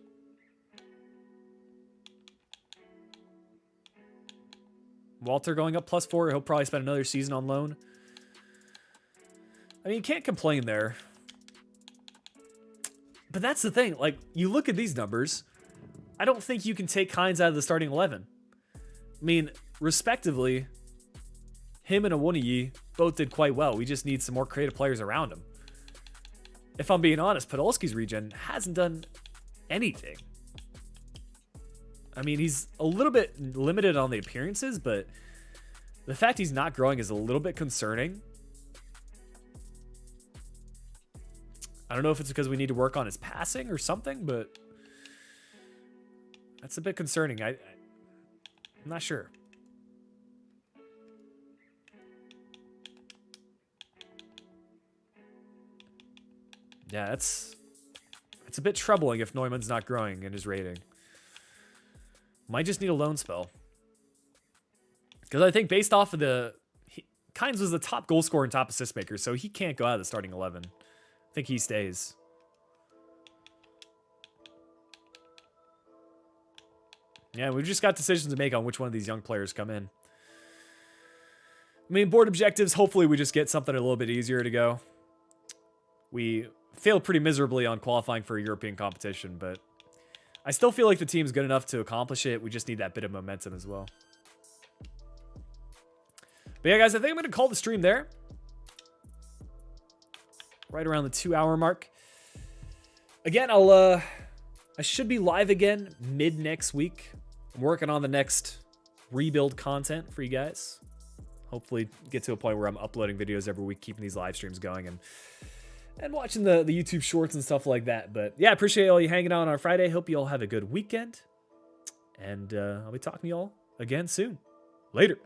Walter going up +4. He'll probably spend another season on loan. I mean, you can't complain there. But that's the thing. Like, you look at these numbers, I don't think you can take Hines out of the starting 11. I mean, respectively, him and Awoniyi both did quite well. We just need some more creative players around him. If I'm being honest, Podolski's regen hasn't done anything. I mean, he's a little bit limited on the appearances, but the fact he's not growing is a little bit concerning. I don't know if it's because we need to work on his passing or something, but that's a bit concerning. I'm not sure. Yeah, it's a bit troubling if Neumann's not growing in his rating. Might just need a loan spell. Because I think based off of Kynes was the top goal scorer and top assist maker, so he can't go out of the starting 11. I think he stays. Yeah, we've just got decisions to make on which one of these young players come in. I mean, board objectives, hopefully we just get something a little bit easier to go. We failed pretty miserably on qualifying for a European competition, but I still feel like the team's good enough to accomplish it. We just need that bit of momentum as well. But yeah, guys, I think I'm going to call the stream there. Right around the 2-hour mark. Again, I should be live again mid next week. I'm working on the next rebuild content for you guys. Hopefully get to a point where I'm uploading videos every week, keeping these live streams going and watching the YouTube shorts and stuff like that. But yeah, appreciate all you hanging out on Friday. Hope you all have a good weekend. And I'll be talking to you all again soon. Later.